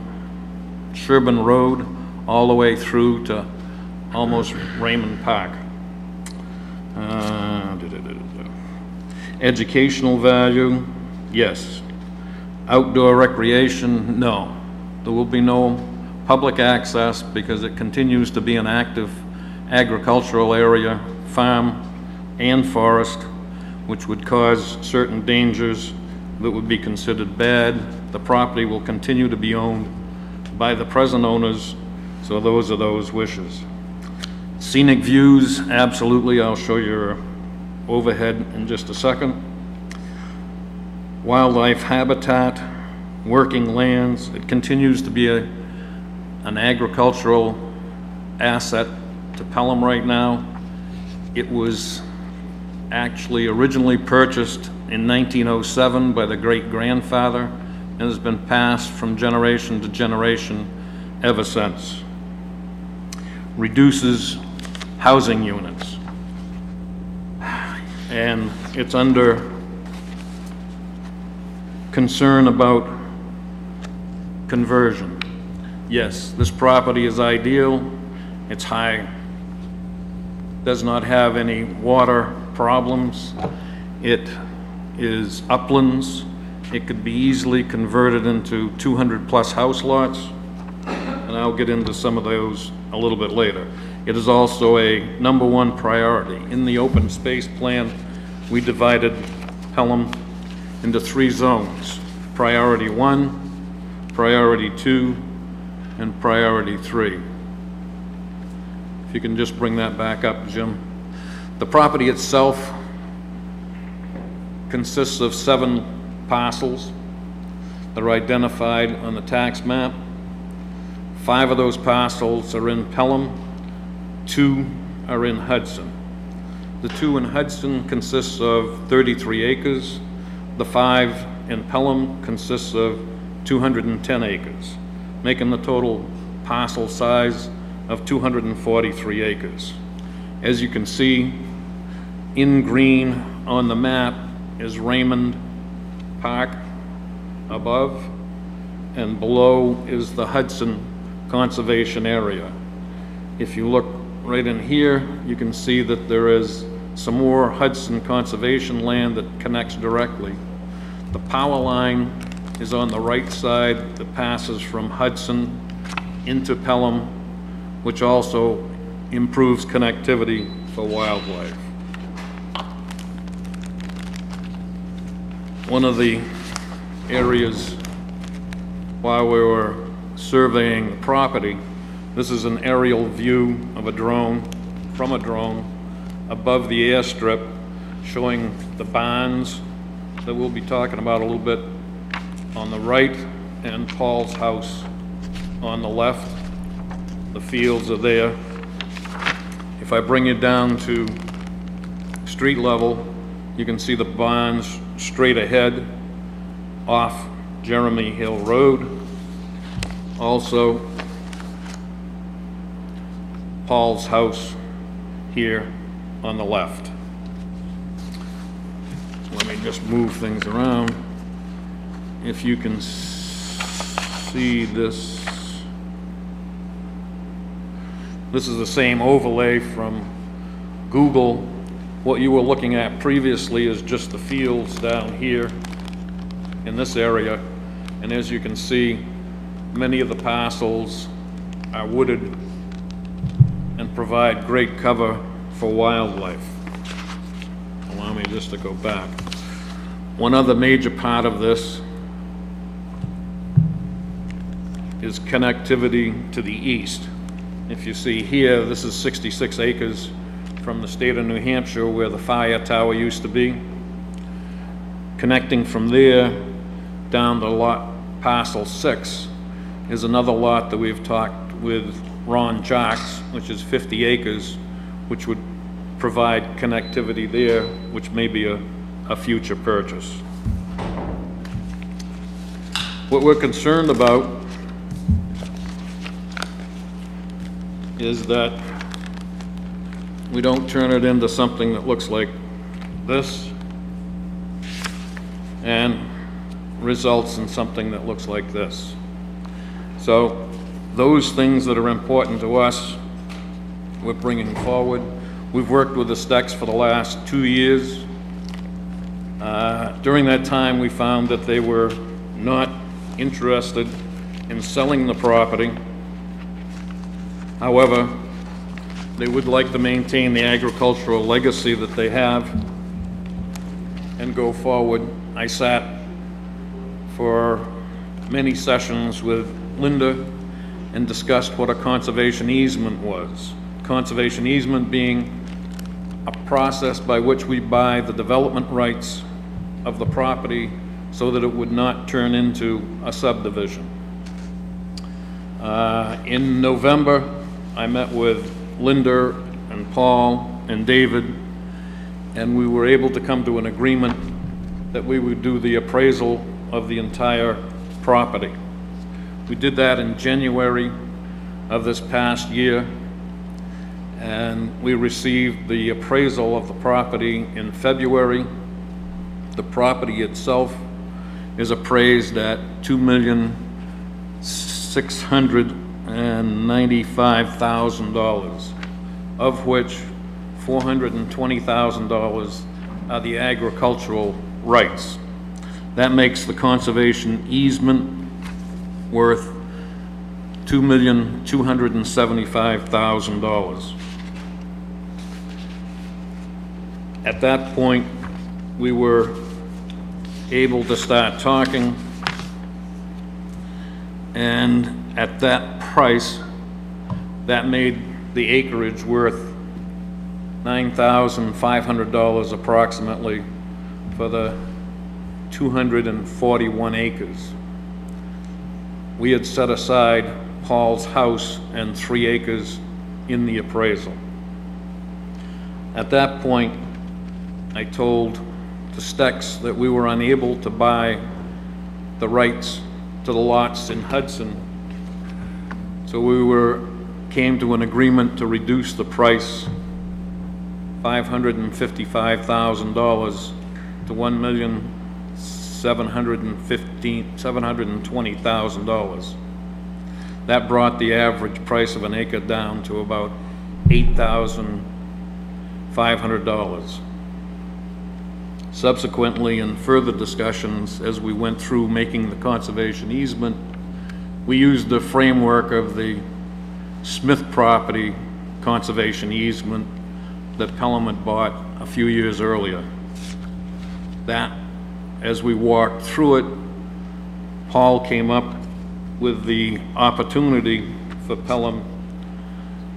Speaker 8: Sherburne Road, all the way through to almost Raymond Park. Educational value, yes. Outdoor recreation, no. There will be no public access because it continues to be an active agricultural area, farm and forest, which would cause certain dangers that would be considered bad. The property will continue to be owned by the present owners, so those are those wishes. Scenic views, absolutely, I'll show you overhead in just a second. Wildlife habitat, working lands, it continues to be an agricultural asset to Pelham right now. It was actually originally purchased in 1907 by the great-grandfather and has been passed from generation to generation ever since. Reduces housing units. And it's under concern about conversion. Yes, this property is ideal. It's high, does not have any water problems. It is uplands. It could be easily converted into 200-plus house lots, and I'll get into some of those a little bit later. It is also a #1 priority. In the open space plan, we divided Pelham into 3 zones: Priority 1, Priority 2, and Priority 3. If you can just bring that back up, Jim. The property itself consists of 7 parcels that are identified on the tax map. 5 of those parcels are in Pelham, 2 are in Hudson. The 2 in Hudson consists of 33 acres. The 5 in Pelham consists of 210 acres, making the total parcel size of 243 acres. As you can see, in green on the map is Raymond Park above, and below is the Hudson Conservation Area. If you look right in here, you can see that there is some more Hudson Conservation land that connects directly. The power line is on the right side that passes from Hudson into Pelham, which also improves connectivity for wildlife. One of the areas while we were surveying the property, this is an aerial view of a drone, from a drone, above the airstrip, showing the barns that we'll be talking about a little bit on the right, and Paul's house on the left. The fields are there. If I bring you down to street level, you can see the barns straight ahead off Jeremy Hill Road. Also, Paul's house here on the left. Let me just move things around. If you can see this, this is the same overlay from Google. What you were looking at previously is just the fields down here in this area. And as you can see, many of the parcels are wooded and provide great cover for wildlife. Allow me just to go back. One other major part of this is connectivity to the east. If you see here, this is 66 acres from the state of New Hampshire where the fire tower used to be. Connecting from there down to lot parcel 6 is another lot that we've talked with Ron Jocks, which is 50 acres, which would provide connectivity there, which may be a future purchase. What we're concerned about is that we don't turn it into something that looks like this and results in something that looks like this. So those things that are important to us, we're bringing forward. We've worked with the Stecks for the last 2 years. During that time, we found that they were not interested in selling the property. However, they would like to maintain the agricultural legacy that they have and go forward. I sat for many sessions with Linda and discussed what a conservation easement was. Conservation easement being a process by which we buy the development rights of the property so that it would not turn into a subdivision. In November, I met with Linda and Paul and David, and we were able to come to an agreement that we would do the appraisal of the entire property. We did that in January of this past year, and we received the appraisal of the property in February. The property itself is appraised at $2,695,000, of which $420,000 are the agricultural rights. That makes the conservation easement worth $2,275,000. At that point, we were able to start talking, and at that price, that made the acreage worth $9,500 approximately for the 241 acres. We had set aside Paul's house and 3 acres in the appraisal. At that point, I told the Stecks that we were unable to buy the rights to the lots in Hudson, so we came to an agreement to reduce the price $555,000 to $1,720,000. That brought the average price of an acre down to about $8,500. Subsequently, in further discussions, as we went through making the conservation easement, we used the framework of the Smith property conservation easement that Pelham had bought a few years earlier. That, as we walked through it, Paul came up with the opportunity for Pelham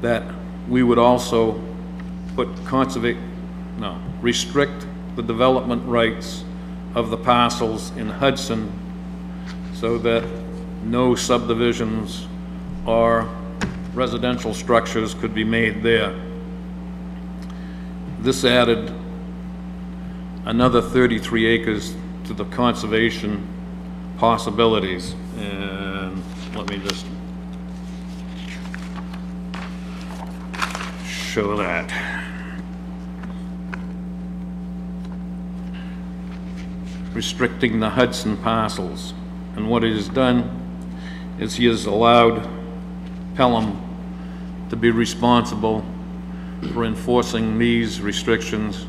Speaker 8: that we would also restrict the development rights of the parcels in Hudson so that no subdivisions or residential structures could be made there. This added another 33 acres to the conservation possibilities. And let me just show that. Restricting the Hudson parcels. And what he has done is he has allowed Pelham to be responsible for enforcing these restrictions,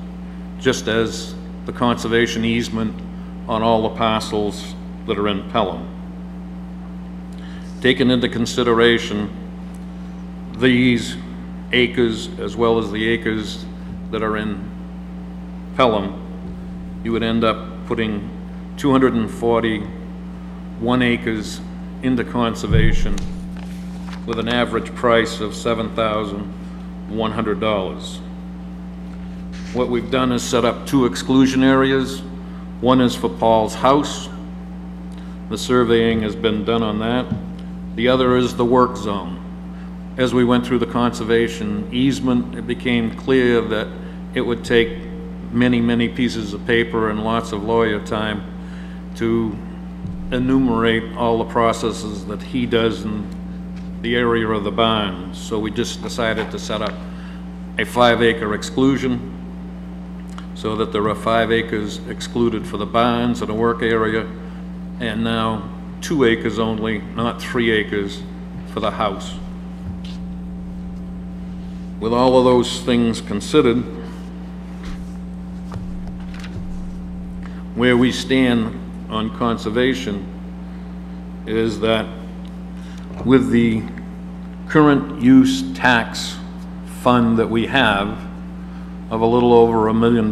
Speaker 8: just as the conservation easement on all the parcels that are in Pelham. Taking into consideration these acres as well as the acres that are in Pelham, you would end up putting 241 acres into conservation with an average price of $7,100. What we've done is set up 2 exclusion areas. One is for Paul's house. The surveying has been done on that. The other is the work zone. As we went through the conservation easement, it became clear that it would take many, many pieces of paper and lots of lawyer time to enumerate all the processes that he does in the area of the barn. So we just decided to set up a 5-acre exclusion so that there are 5 acres excluded for the barns and a work area, and now 2 acres only, not 3 acres, for the house. With all of those things considered, where we stand on conservation is that with the current use tax fund that we have of a little over $1 million,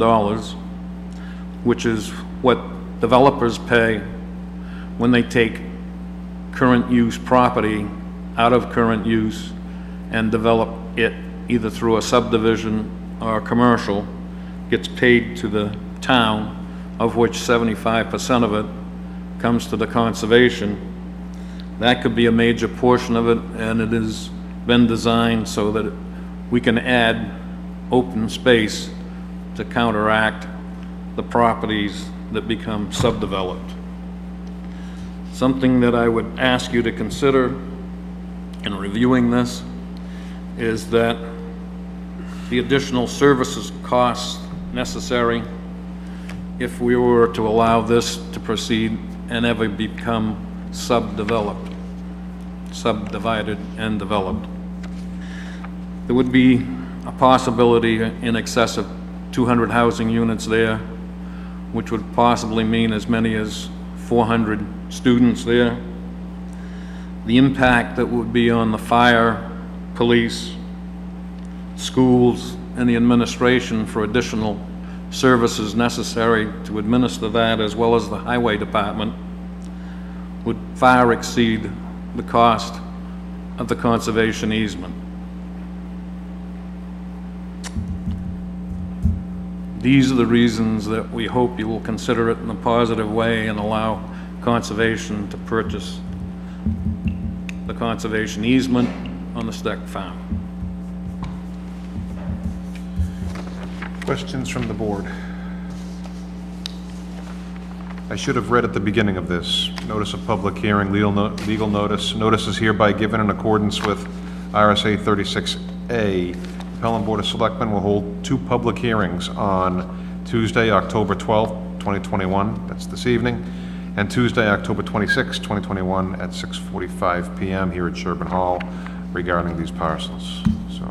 Speaker 8: which is what developers pay when they take current use property out of current use and develop it either through a subdivision or commercial, gets paid to the town, of which 75% of it comes to the conservation. That could be a major portion of it, and it has been designed so that we can add open space to counteract the properties that become subdeveloped. Something that I would ask you to consider in reviewing this is that the additional services costs necessary if we were to allow this to proceed and ever become subdivided and developed. There would be a possibility in excess of 200 housing units there, which would possibly mean as many as 400 students there. The impact that would be on the fire, police, schools, and the administration for additional services necessary to administer that, as well as the highway department, would far exceed the cost of the conservation easement. These are the reasons that we hope you will consider it in a positive way and allow conservation to purchase the conservation easement on the Steck Farm.
Speaker 1: Questions from the board? I should have read at the beginning of this, notice of public hearing, legal notice. Notice is hereby given in accordance with RSA 36A. The Pelham Board of Selectmen will hold 2 public hearings on Tuesday, October 12th, 2021, that's this evening, and Tuesday, October 26th, 2021, at 6:45 PM here at Sherburne Hall regarding these parcels. So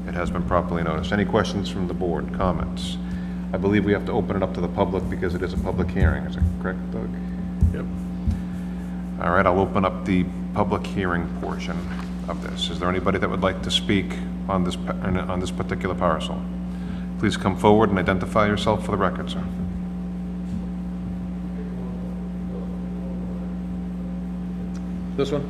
Speaker 1: it has been properly noticed. Any questions from the board, comments? I believe we have to open it up to the public because it is a public hearing. Is that correct, Doug?
Speaker 3: Yep.
Speaker 1: All right, I'll open up the public hearing portion of this. Is there anybody that would like to speak on this particular parcel? Please come forward and identify yourself for the record, sir.
Speaker 8: This one?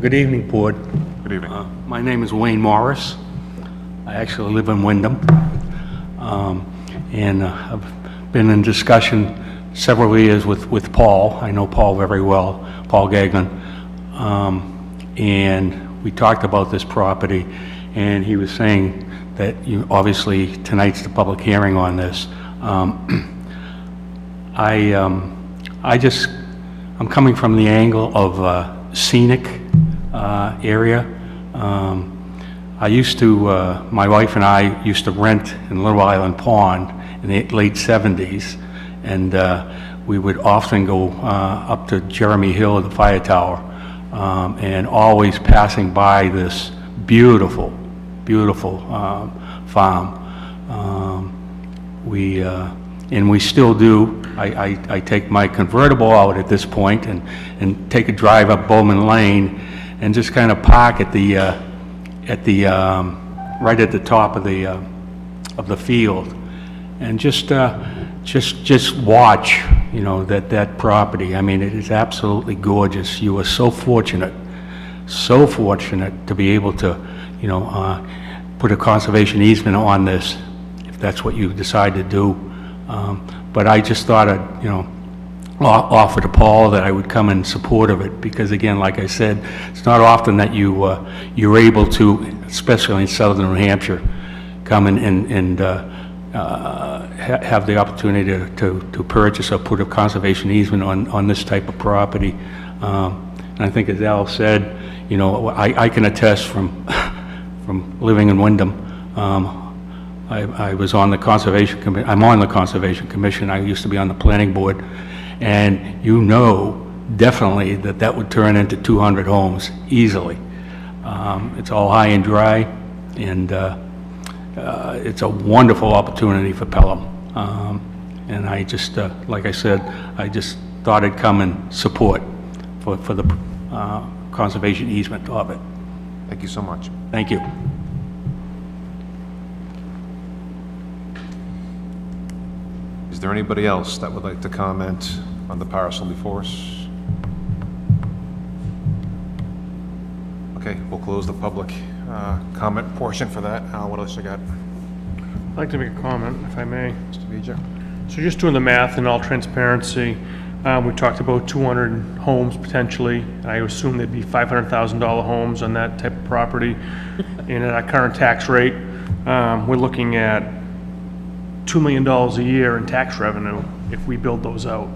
Speaker 9: Good evening, Board.
Speaker 1: Good evening.
Speaker 9: My name is Wayne Morris. I actually live in Wyndham. And I've been in discussion several years with Paul. I know Paul very well, Paul Gagnon. And we talked about this property, and he was saying that obviously tonight's the public hearing on this. I'm coming from the angle of scenic area. I used to, my wife and I used to rent in Little Island Pond in the late 70s, and we would often go up to Jeremy Hill, the fire tower, and always passing by this beautiful, beautiful farm. And we still do. I take my convertible out at this point and take a drive up Bowman Lane and just kind of park at the right at the top of the field, and just watch, that property. I mean, it is absolutely gorgeous. You are so fortunate to be able to, put a conservation easement on this, if that's what you decide to do. But I just thought I'd, offer to Paul that I would come in support of it, because again, like I said, it's not often that you're able to, especially in southern New Hampshire, come and have the opportunity to purchase or put a conservation easement on this type of property. And I think, as Al said, I can attest from living in Wyndham. I was on the Conservation Commission. I'm on the Conservation Commission. I used to be on the Planning Board. And definitely that would turn into 200 homes easily. It's all high and dry, and it's a wonderful opportunity for Pelham. And I just, like I said, I just thought I'd come and support for the conservation easement of it.
Speaker 1: Thank you so much.
Speaker 9: Thank you.
Speaker 1: Is there anybody else that would like to comment on the parcel before us? Okay, we'll close the public comment portion for that. Al, what else you got?
Speaker 3: I'd like to make a comment, if I may.
Speaker 1: Mr. Vija?
Speaker 3: So just doing the math in all transparency, we talked about 200 homes potentially. I assume there'd be $500,000 homes on that type of property. And at our current tax rate, we're looking at $2 million a year in tax revenue if we build those out.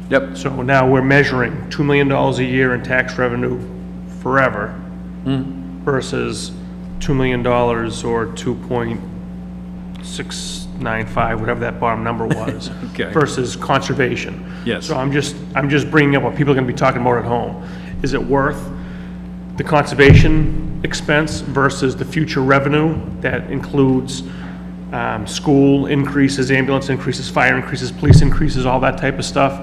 Speaker 8: Yep.
Speaker 3: So now we're measuring $2 million a year in tax revenue forever versus $2 million or 2.695, whatever that bottom number was,
Speaker 8: Okay.
Speaker 3: versus conservation.
Speaker 8: Yes.
Speaker 3: So I'm just bringing up what people are going to be talking about at home. Is it worth the conservation expense versus the future revenue that includes school increases, ambulance increases, fire increases, police increases, all that type of stuff?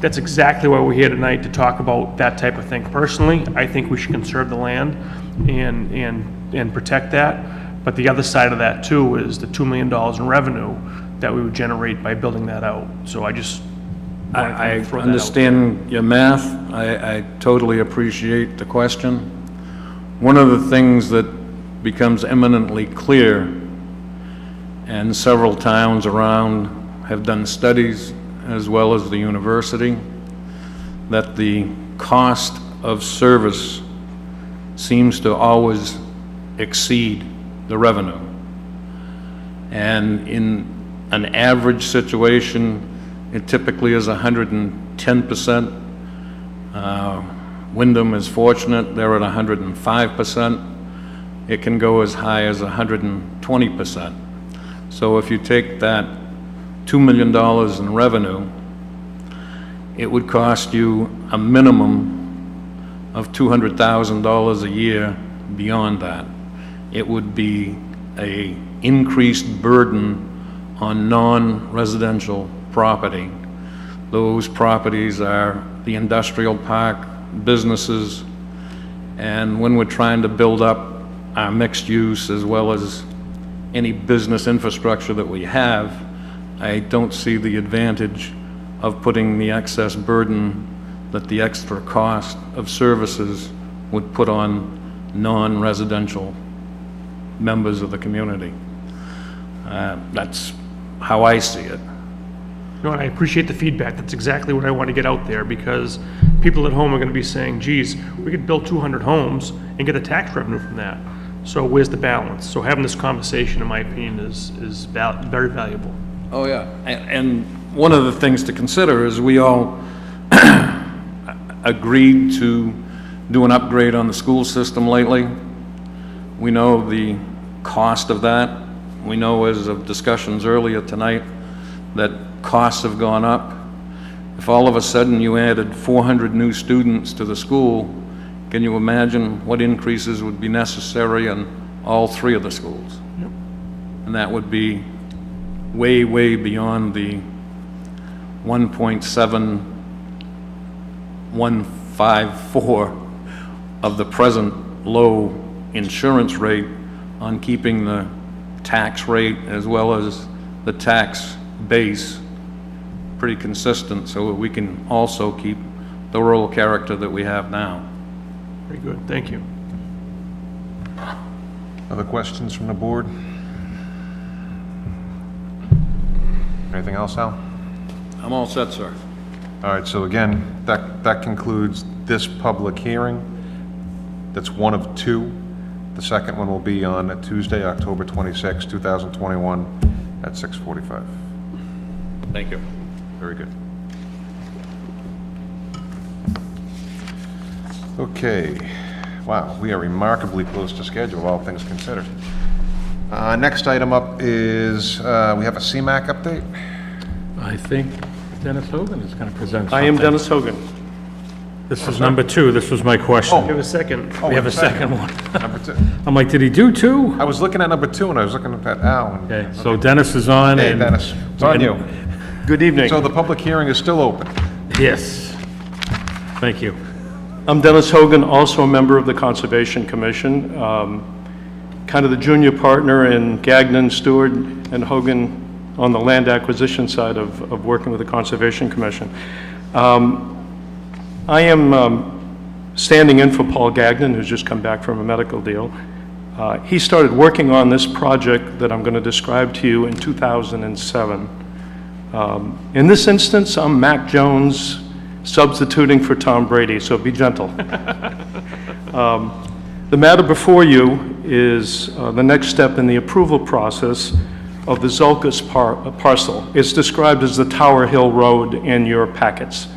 Speaker 3: That's exactly why we're here tonight, to talk about that type of thing. Personally, I think we should conserve the land and protect that. But the other side of that too is the $2 million in revenue that we would generate by building that out. So I just wanted to
Speaker 8: I
Speaker 3: throw that out.
Speaker 8: understand your math. I totally appreciate the question. One of the things that becomes eminently clear, and several towns around have done studies, as well as the university, that the cost of service seems to always exceed the revenue. And in an average situation, it typically is 110%. Wyndham is fortunate, they're at 105%. It can go as high as 120%. So if you take that $2 million in revenue, it would cost you a minimum of $200,000 a year beyond that. It would be a increased burden on non-residential property. Those properties are the industrial park, businesses, and when we're trying to build up our mixed use as well as any business infrastructure that we have, I don't see the advantage of putting the excess burden that the extra cost of services would put on non-residential members of the community. That's how I see it.
Speaker 3: No, and I appreciate the feedback. That's exactly what I want to get out there, because people at home are going to be saying, geez, we could build 200 homes and get a tax revenue from that. So where's the balance? So having this conversation, in my opinion, is very valuable.
Speaker 8: Oh, yeah. And one of the things to consider is we all agreed to do an upgrade on the school system lately. We know the cost of that. We know, as of discussions earlier tonight, that costs have gone up. If all of a sudden you added 400 new students to the school, can you imagine what increases would be necessary in all three of the schools?
Speaker 3: Yep.
Speaker 8: And that would be way, way beyond the 1.7154 of the present low insurance rate on keeping the tax rate as well as the tax base pretty consistent, so that we can also keep the rural character that we have now.
Speaker 3: Very good, thank you.
Speaker 1: Other questions from the board? Anything else, Al?
Speaker 8: I'm all set, sir.
Speaker 1: All right, so again, that concludes this public hearing. That's one of two. The second one will be on Tuesday, October 26, 2021, at 6:45.
Speaker 8: Thank you.
Speaker 1: Very good. Okay, wow, we are remarkably close to schedule, all things considered. Next item up is, we have a CMAQ update.
Speaker 4: I think Dennis Hogan is going to present
Speaker 3: I am
Speaker 4: something.
Speaker 3: Dennis Hogan.
Speaker 4: This is number two. This was my question.
Speaker 3: We have a second.
Speaker 4: We have a second one.
Speaker 1: Number two.
Speaker 4: I'm like, did he do two?
Speaker 1: I was looking at number two and I was looking at Al. and-
Speaker 4: Okay, so Dennis is on.
Speaker 1: Hey,
Speaker 4: and-
Speaker 1: Dennis, it's on you.
Speaker 10: Good evening.
Speaker 1: So the public hearing is still open.
Speaker 10: Yes. Thank you. I'm Dennis Hogan, also a member of the Conservation Commission, kind of the junior partner in Gagnon, Stewart, and Hogan on the land acquisition side of working with the Conservation Commission. I am standing in for Paul Gagnon, who's just come back from a medical deal. He started working on this project that I'm going to describe to you in 2007. In this instance, I'm Mac Jones substituting for Tom Brady, so be gentle. The matter before you is the next step in the approval process of the Zulkus parcel. It's described as the Tower Hill Road in your packets.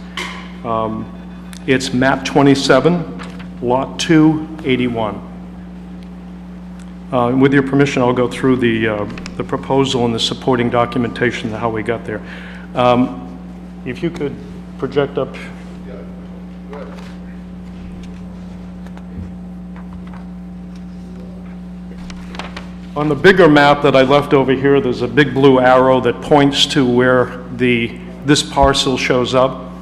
Speaker 10: It's map 27, lot 281. With your permission, I'll go through the proposal and the supporting documentation and how we got there. If you could project up. On the bigger map that I left over here, there's a big blue arrow that points to where this parcel shows up.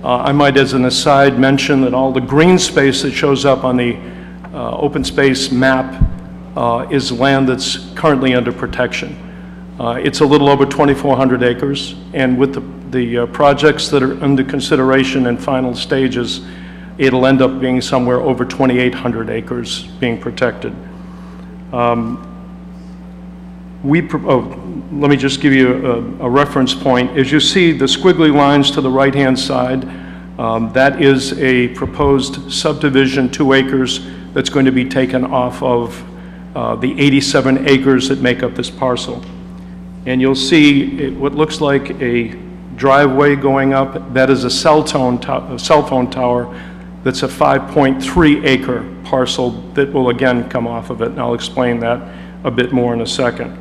Speaker 10: I might, as an aside, mention that all the green space that shows up on the open space map is land that's currently under protection. It's a little over 2,400 acres, and with the projects that are under consideration in final stages, it'll end up being somewhere over 2,800 acres being protected. Let me just give you a reference point. As you see the squiggly lines to the right-hand side, that is a proposed subdivision, 2 acres, that's going to be taken off of the 87 acres that make up this parcel. And you'll see what looks like a driveway going up. That is a cell phone tower that's a 5.3 acre parcel that will again come off of it, and I'll explain that a bit more in a second.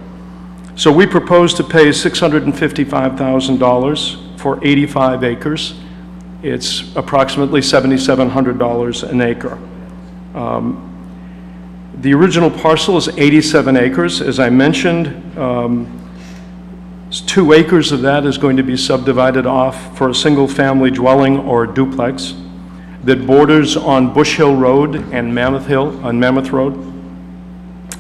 Speaker 10: So we propose to pay $655,000 for 85 acres. It's approximately $7,700 an acre. The original parcel is 87 acres. As I mentioned, 2 acres of that is going to be subdivided off for a single-family dwelling or duplex that borders on Bush Hill Road and Mammoth Road,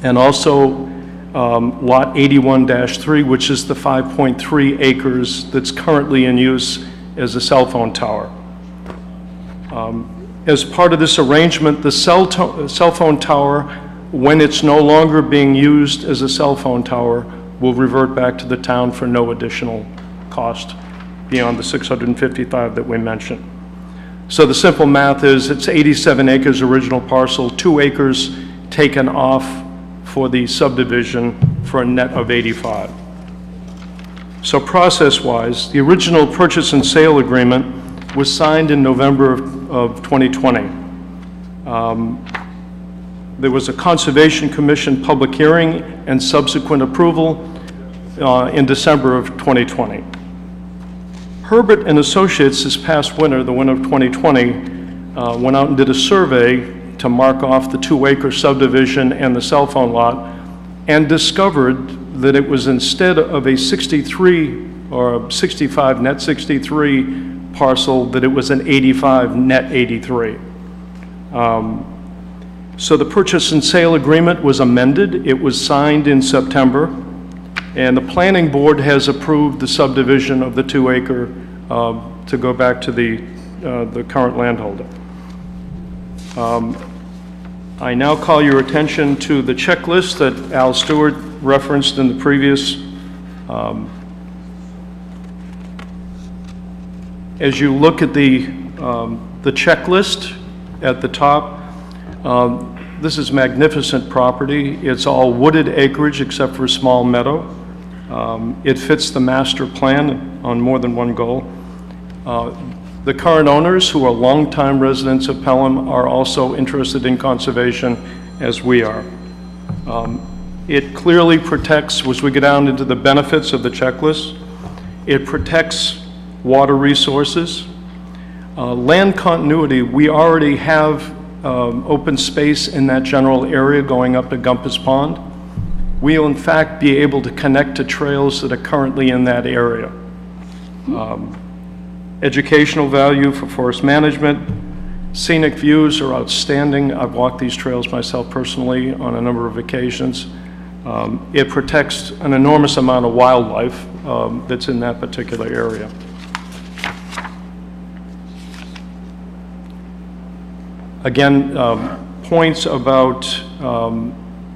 Speaker 10: and also Lot 81-3, which is the 5.3 acres that's currently in use as a cell phone tower. As part of this arrangement, the cell phone tower, when it's no longer being used as a cell phone tower, will revert back to the town for no additional cost beyond the $655 that we mentioned. So the simple math is it's 87 acres original parcel, 2 acres taken off for the subdivision for a net of 85. So process-wise, the original purchase and sale agreement was signed in November of 2020. There was a Conservation Commission public hearing and subsequent approval in December of 2020. Herbert and Associates this past winter, the winter of 2020, went out and did a survey to mark off the 2 acre subdivision and the cell phone lot, and discovered that it was, instead of a 63 or 65 net 63 parcel, that it was an 85 net 83. So the purchase and sale agreement was amended. It was signed in September, and the planning board has approved the subdivision of the 2 acre to go back to the current landholder. I now call your attention to the checklist that Al Stewart referenced in the previous. As you look at the checklist at the top, this is magnificent property. It's all wooded acreage except for a small meadow. It fits the master plan on more than one goal. The current owners, who are longtime residents of Pelham, are also interested in conservation, as we are. It clearly protects, as we get down into the benefits of the checklist, it protects water resources. Land continuity, we already have open space in that general area going up to Gumpus Pond. We'll in fact be able to connect to trails that are currently in that area. Educational value for forest management. Scenic views are outstanding. I've walked these trails myself personally on a number of occasions. It protects an enormous amount of wildlife that's in that particular area. Again, points about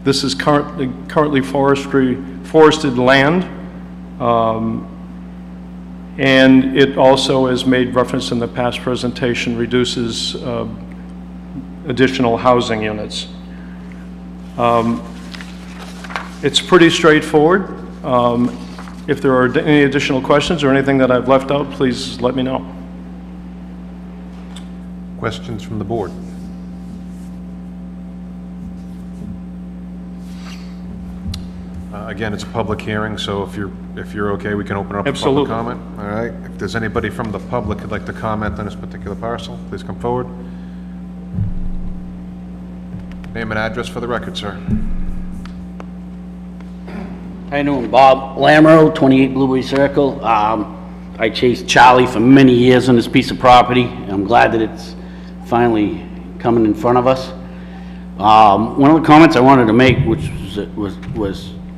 Speaker 10: this is currently forested land, and it also, as made reference in the past presentation, reduces additional housing units. It's pretty straightforward. If there are any additional questions or anything that I've left out, please let me know.
Speaker 1: Questions from the board? Again, it's a public hearing, so if you're okay, we can open it up to public
Speaker 10: Absolutely.
Speaker 1: comment. All right, if there's anybody from the public who'd like to comment on this particular parcel, please come forward. Name and address for the record, sir.
Speaker 11: How you doing? Bob Lamro, 28 Blueberry Circle. I chased Charlie for many years on this piece of property. I'm glad that it's finally coming in front of us. One of the comments I wanted to make, which was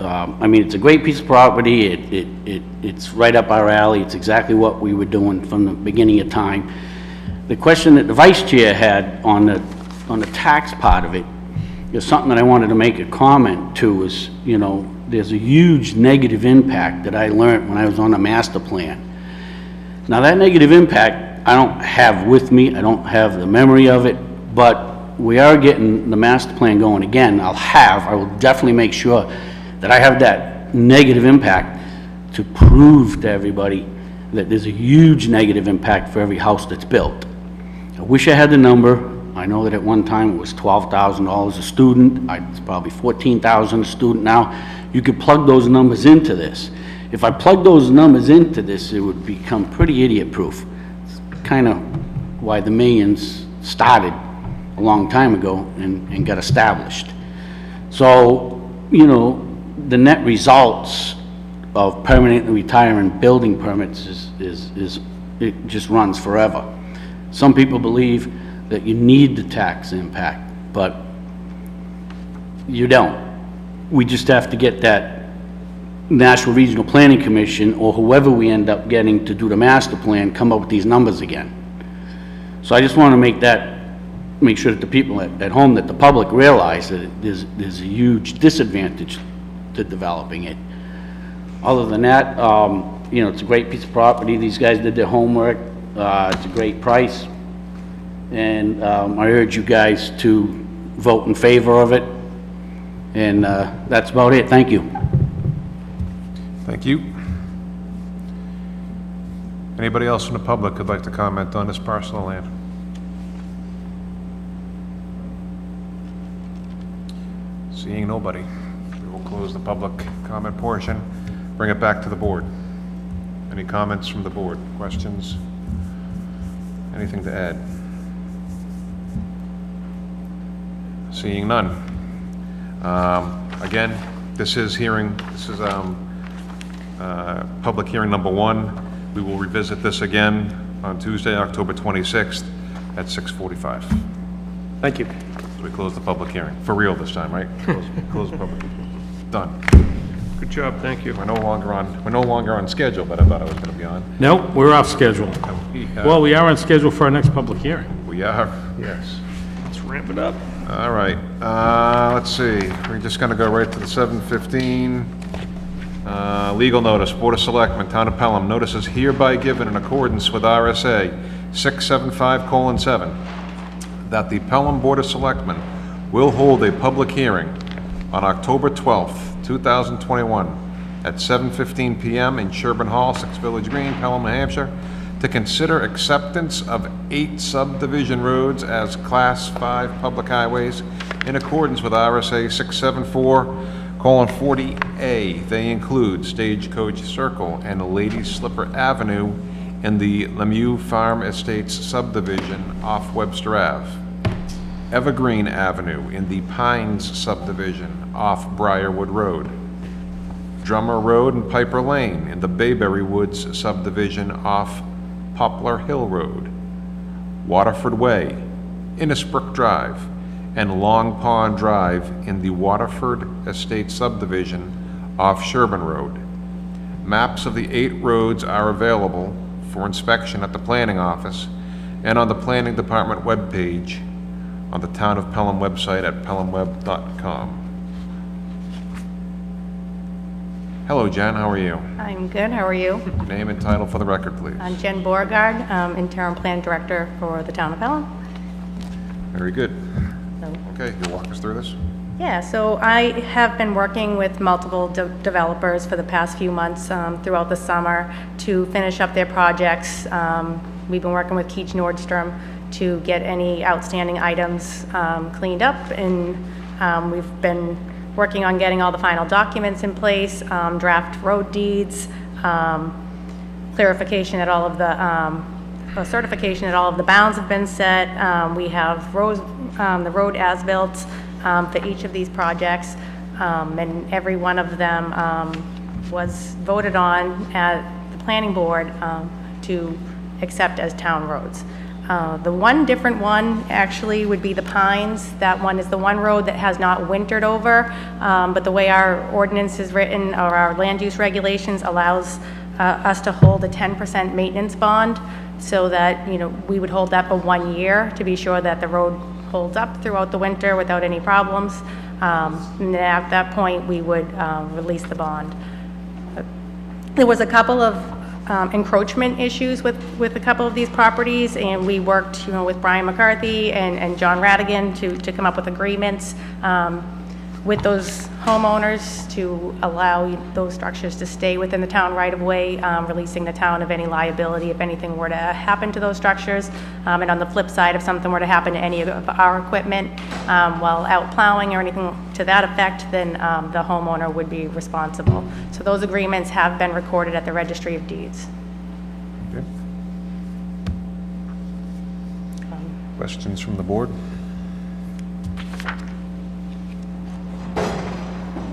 Speaker 11: I mean, it's a great piece of property. It's right up our alley. It's exactly what we were doing from the beginning of time. The question that the vice chair had on the tax part of it is something that I wanted to make a comment to. Is, you know, there's a huge negative impact that I learned when I was on the master plan. Now, that negative impact I don't have with me. I don't have the memory of it, but we are getting the master plan going again. I will definitely make sure that I have that negative impact to prove to everybody that there's a huge negative impact for every house that's built. I wish I had the number. I know that at one time it was $12,000 a student. It's probably $14,000 a student now. You could plug those numbers into this. If I plug those numbers into this, it would become pretty idiot-proof. It's kind of why the millions started a long time ago and got established. So, you know, the net results of permanently retiring building permits is it just runs forever. Some people believe that you need the tax impact, but you don't. We just have to get that National Regional Planning Commission or whoever we end up getting to do the master plan come up with these numbers again. So I just want to make sure that the people at home, that the public realize that there's a huge disadvantage to developing it. Other than that, you know, it's a great piece of property. These guys did their homework. It's a great price. And I urge you guys to vote in favor of it. And that's about it. Thank you.
Speaker 1: Thank you. Anybody else from the public who'd like to comment on this parcel of land? Seeing nobody, we will close the public comment portion, bring it back to the board. Any comments from the board? Questions? Anything to add? Seeing none. Again, this is public hearing number 1. We will revisit this again on Tuesday, October 26th at 6:45.
Speaker 10: Thank you.
Speaker 1: So we close the public hearing, for real this time, right? Close the public, done.
Speaker 3: Good job, thank you.
Speaker 1: We're no longer on schedule, but I thought I was gonna be on.
Speaker 4: No, we're off schedule. Well, we are on schedule for our next public hearing.
Speaker 1: We are, yes.
Speaker 3: Let's ramp it up.
Speaker 1: All right, let's see, we're just gonna go right to the 7:15. Legal notice, Board of Selectmen, Town of Pelham, notice is hereby given in accordance with RSA 675:7, that the Pelham Board of Selectmen will hold a public hearing on October 12th, 2021, at 7:15 PM in Sherburne Hall, 6 Village Green, Pelham, New Hampshire, to consider acceptance of 8 subdivision roads as Class 5 public highways in accordance with RSA 674:40A. They include Stagecoach Circle and Lady Slipper Avenue in the Lemieux Farm Estates subdivision off Webster Ave, Evergreen Avenue in the Pines subdivision off Briarwood Road, Drummer Road and Piper Lane in the Bayberry Woods subdivision off Poplar Hill Road, Waterford Way, Innisbrook Drive, and Long Pond Drive in the Waterford Estate subdivision off Sherburne Road. Maps of the 8 roads are available for inspection at the planning office and on the planning department webpage on the Town of Pelham website at pelhamweb.com. Hello, Jen, how are you?
Speaker 12: I'm good, how are you?
Speaker 1: Name and title for the record, please.
Speaker 12: I'm Jen Beauregard, Interim Plan Director for the Town of Pelham.
Speaker 1: Very good. Okay, you'll walk us through this?
Speaker 12: Yeah, so I have been working with multiple developers for the past few months throughout the summer to finish up their projects. We've been working with Keach Nordstrom to get any outstanding items cleaned up, and we've been working on getting all the final documents in place, draft road deeds, clarification that all of the, certification that all of the bounds have been set. We have the road as-built for each of these projects, and every one of them was voted on at the planning board to accept as town roads. The one different one actually would be the Pines. That one is the one road that has not wintered over, but the way our ordinance is written, or our land use regulations, allows us to hold a 10% maintenance bond, so that, you know, we would hold that for 1 year to be sure that the road holds up throughout the winter without any problems. And at that point, we would release the bond. There was a couple of encroachment issues with a couple of these properties, and we worked, you know, with Brian McCarthy and John Radigan to come up with agreements with those homeowners to allow those structures to stay within the town right-of-way, releasing the town of any liability if anything were to happen to those structures. And on the flip side, if something were to happen to any of our equipment while out plowing or anything to that effect, then the homeowner would be responsible. So those agreements have been recorded at the Registry of Deeds.
Speaker 1: Okay. Questions from the board?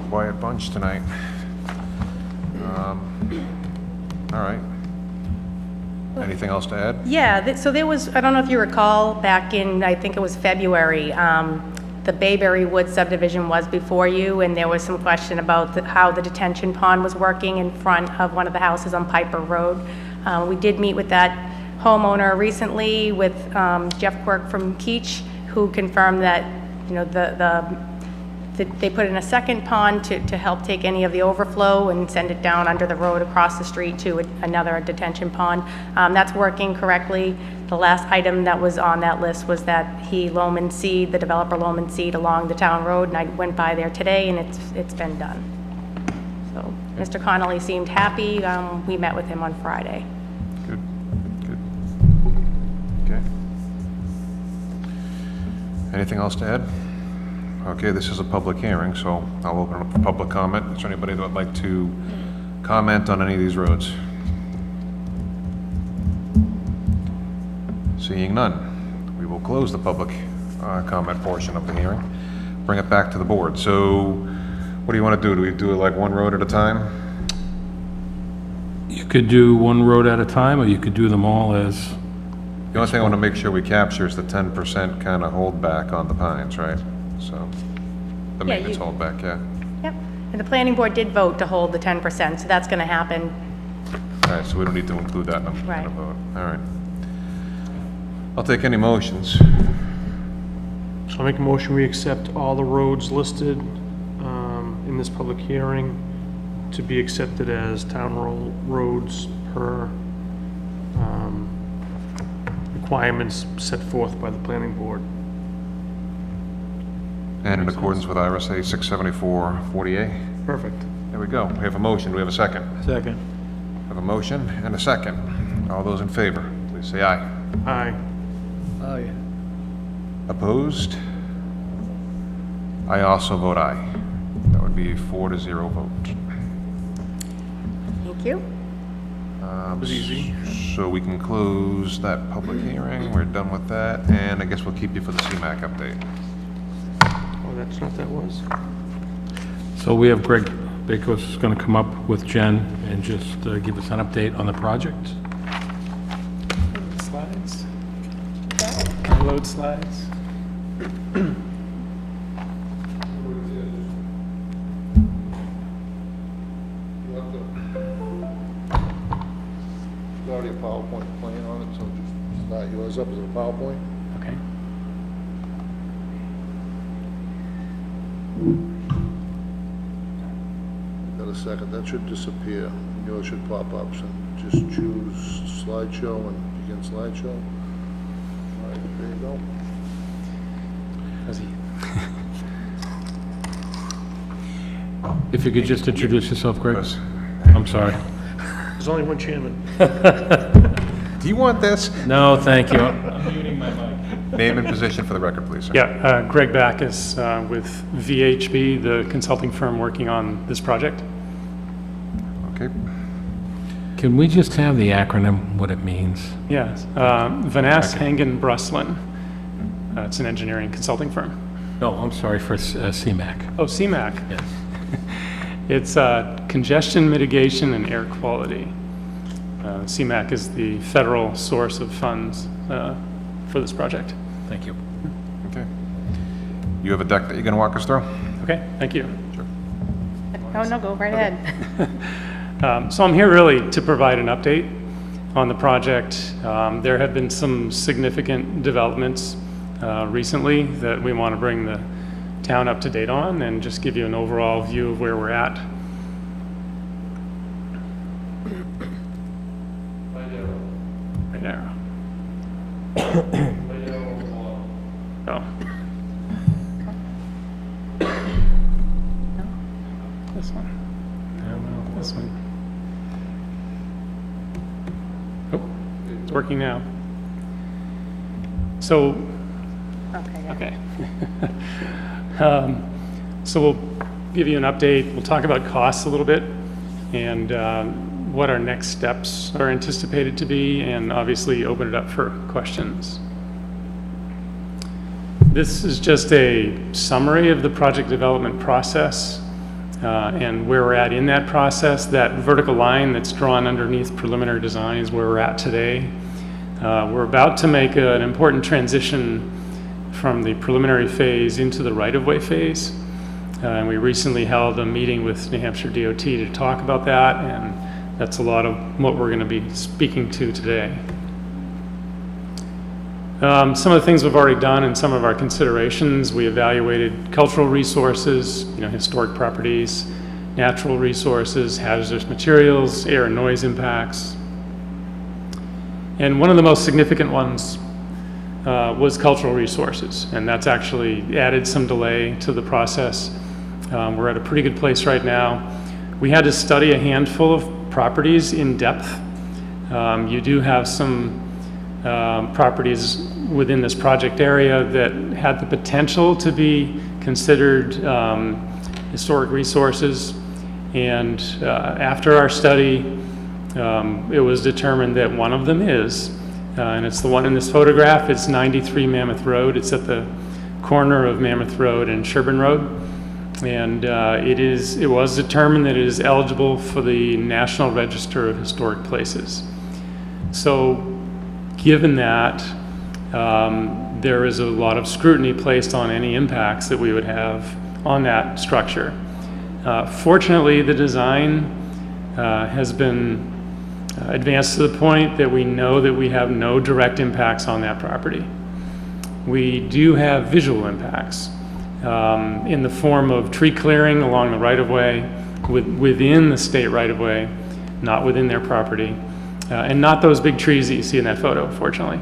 Speaker 1: Quiet bunch tonight. All right. Anything else to add?
Speaker 12: Yeah, so there was, I don't know if you recall, back in, I think it was February, the Bayberry Woods subdivision was before you, and there was some question about how the detention pond was working in front of one of the houses on Piper Road. We did meet with that homeowner recently with Jeff Quirk from Keach, who confirmed that, you know, they put in a second pond to help take any of the overflow and send it down under the road across the street to another detention pond. That's working correctly. The last item that was on that list was that the developer loam and seed along the town road, and I went by there today, and it's been done. So Mr. Connolly seemed happy. We met with him on Friday.
Speaker 1: Good. Okay. Anything else to add? Okay, this is a public hearing, so I'll open it up for public comment. Is there anybody that would like to comment on any of these roads? Seeing none, we will close the public comment portion of the hearing, bring it back to the board. So what do you want to do? Do we do it like one road at a time?
Speaker 4: You could do one road at a time, or you could do them all as,
Speaker 1: The only thing I want to make sure we capture is the 10% kind of holdback on the Pines, right? So, the
Speaker 12: Yeah,
Speaker 1: maintenance holdback, yeah.
Speaker 12: Yep. And the planning board did vote to hold the 10%, so that's going to happen.
Speaker 1: All right, so we don't need to include that in a
Speaker 12: Right.
Speaker 1: vote. All right. I'll take any motions.
Speaker 3: So I make a motion, we accept all the roads listed in this public hearing to be accepted as town roads per requirements set forth by the planning board.
Speaker 1: And in accordance with RSA 674-40A.
Speaker 3: Perfect.
Speaker 1: There we go. We have a motion. Do we have a second?
Speaker 10: Second.
Speaker 1: We have a motion and a second. All those in favor, please say aye.
Speaker 3: Aye.
Speaker 7: Aye.
Speaker 1: Opposed? I also vote aye. That would be a 4-0 vote.
Speaker 12: Thank you.
Speaker 3: Was easy.
Speaker 1: So we can close that public hearing. We're done with that. And I guess we'll keep you for the CMAC update.
Speaker 3: Oh, that's not that was?
Speaker 4: so we have Greg Bakos is going to come up with Jen and just give us an update on the project.
Speaker 13: Slides. Load slides.
Speaker 5: There's already a PowerPoint plan on it, so just start yours up as a PowerPoint.
Speaker 13: Okay.
Speaker 5: Got a second, that should disappear. Yours should pop up, so just choose slideshow and begin slideshow. All right, there you go.
Speaker 13: Fuzzy.
Speaker 4: If you could just introduce yourself, Greg? I'm sorry.
Speaker 3: There's only one chairman.
Speaker 1: Do you want this?
Speaker 4: No, thank you.
Speaker 1: Name and position for the record, please, sir.
Speaker 3: Yeah, Greg Backus with VHB, the consulting firm working on this project.
Speaker 1: Okay.
Speaker 4: Can we just have the acronym, what it means?
Speaker 3: Yes, Vanas Hangen Bruslin. It's an engineering consulting firm.
Speaker 4: No, I'm sorry, for CMAC.
Speaker 3: Oh, CMAC.
Speaker 4: Yes.
Speaker 3: It's congestion mitigation and air quality. CMAC is the federal source of funds for this project.
Speaker 4: Thank you.
Speaker 1: Okay. You have a deck that you're going to walk us through?
Speaker 3: Okay, thank you.
Speaker 12: Oh, no, go right ahead.
Speaker 3: So I'm here really to provide an update on the project. There have been some significant developments recently that we want to bring the town up to date on and just give you an overall view of where we're at. Right arrow. Oh. This one. No, this one. Oh, it's working now. So,
Speaker 12: Okay.
Speaker 3: okay. So we'll give you an update. We'll talk about costs a little bit and what our next steps are anticipated to be, and obviously open it up for questions. This is just a summary of the project development process and where we're at in that process. That vertical line that's drawn underneath preliminary design is where we're at today. We're about to make an important transition from the preliminary phase into the right-of-way phase. And we recently held a meeting with New Hampshire DOT to talk about that, and that's a lot of what we're going to be speaking to today. Some of the things we've already done and some of our considerations, we evaluated cultural resources, historic properties, natural resources, hazardous materials, air and noise impacts. And one of the most significant ones was cultural resources, and that's actually added some delay to the process. We're at a pretty good place right now. We had to study a handful of properties in depth. You do have some properties within this project area that had the potential to be considered historic resources, and after our study, it was determined that one of them is, and it's the one in this photograph. It's 93 Mammoth Road. It's at the corner of Mammoth Road and Sherburne Road. And it was determined that it is eligible for the National Register of Historic Places. So given that, there is a lot of scrutiny placed on any impacts that we would have on that structure. Fortunately, the design has been advanced to the point that we know that we have no direct impacts on that property. We do have visual impacts in the form of tree clearing along the right-of-way, within the state right-of-way, not within their property, and not those big trees that you see in that photo, fortunately.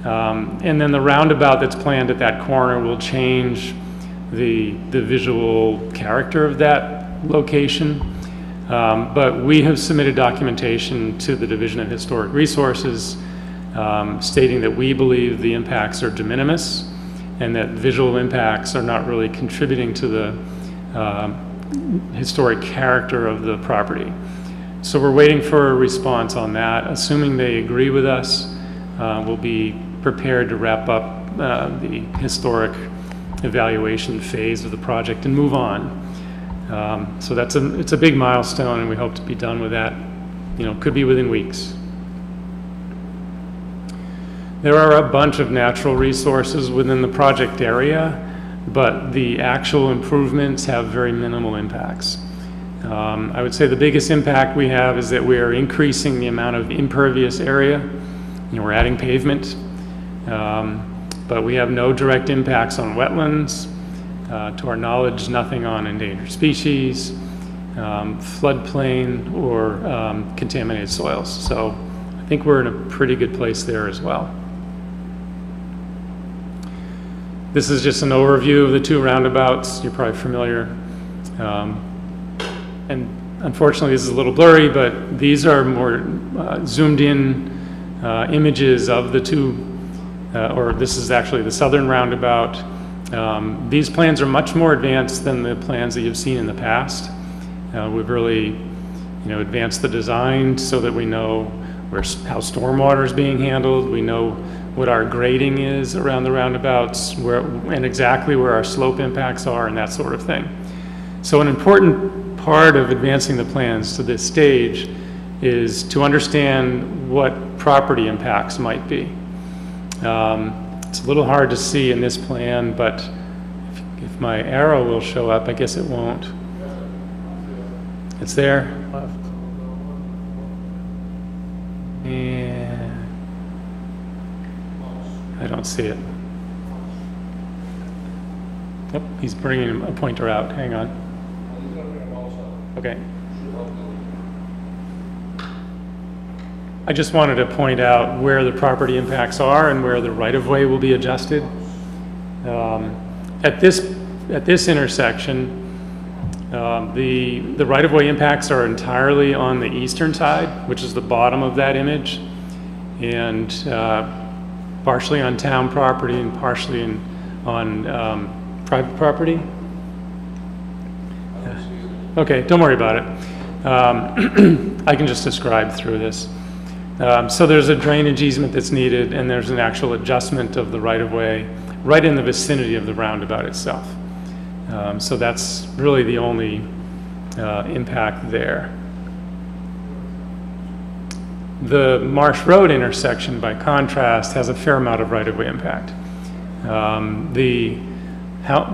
Speaker 3: And then the roundabout that's planned at that corner will change the visual character of that location. But we have submitted documentation to the Division of Historic Resources stating that we believe the impacts are de minimis and that visual impacts are not really contributing to the historic character of the property. So we're waiting for a response on that. Assuming they agree with us, we'll be prepared to wrap up the historic evaluation phase of the project and move on. So it's a big milestone, and we hope to be done with that, could be within weeks. There are a bunch of natural resources within the project area, but the actual improvements have very minimal impacts. I would say the biggest impact we have is that we are increasing the amount of impervious area. We're adding pavement, but we have no direct impacts on wetlands. To our knowledge, nothing on endangered species, floodplain, or contaminated soils. So I think we're in a pretty good place there as well. This is just an overview of the two roundabouts. You're probably familiar. And unfortunately, this is a little blurry, but these are more zoomed in images of the two, or this is actually the southern roundabout. These plans are much more advanced than the plans that you've seen in the past. We've really, advanced the design so that we know how stormwater is being handled. We know what our grading is around the roundabouts, and exactly where our slope impacts are and that sort of thing. So an important part of advancing the plans to this stage is to understand what property impacts might be. It's a little hard to see in this plan, but if my arrow will show up, I guess it won't. It's there. And I don't see it. Yep, he's bringing a pointer out. Hang on. Okay. I just wanted to point out where the property impacts are and where the right-of-way will be adjusted. At this intersection, the right-of-way impacts are entirely on the eastern side, which is the bottom of that image, and partially on town property and partially on private property. Okay, don't worry about it. I can just describe through this. So there's a drainage easement that's needed, and there's an actual adjustment of the right-of-way right in the vicinity of the roundabout itself. So that's really the only impact there. The Marsh Road intersection, by contrast, has a fair amount of right-of-way impact. The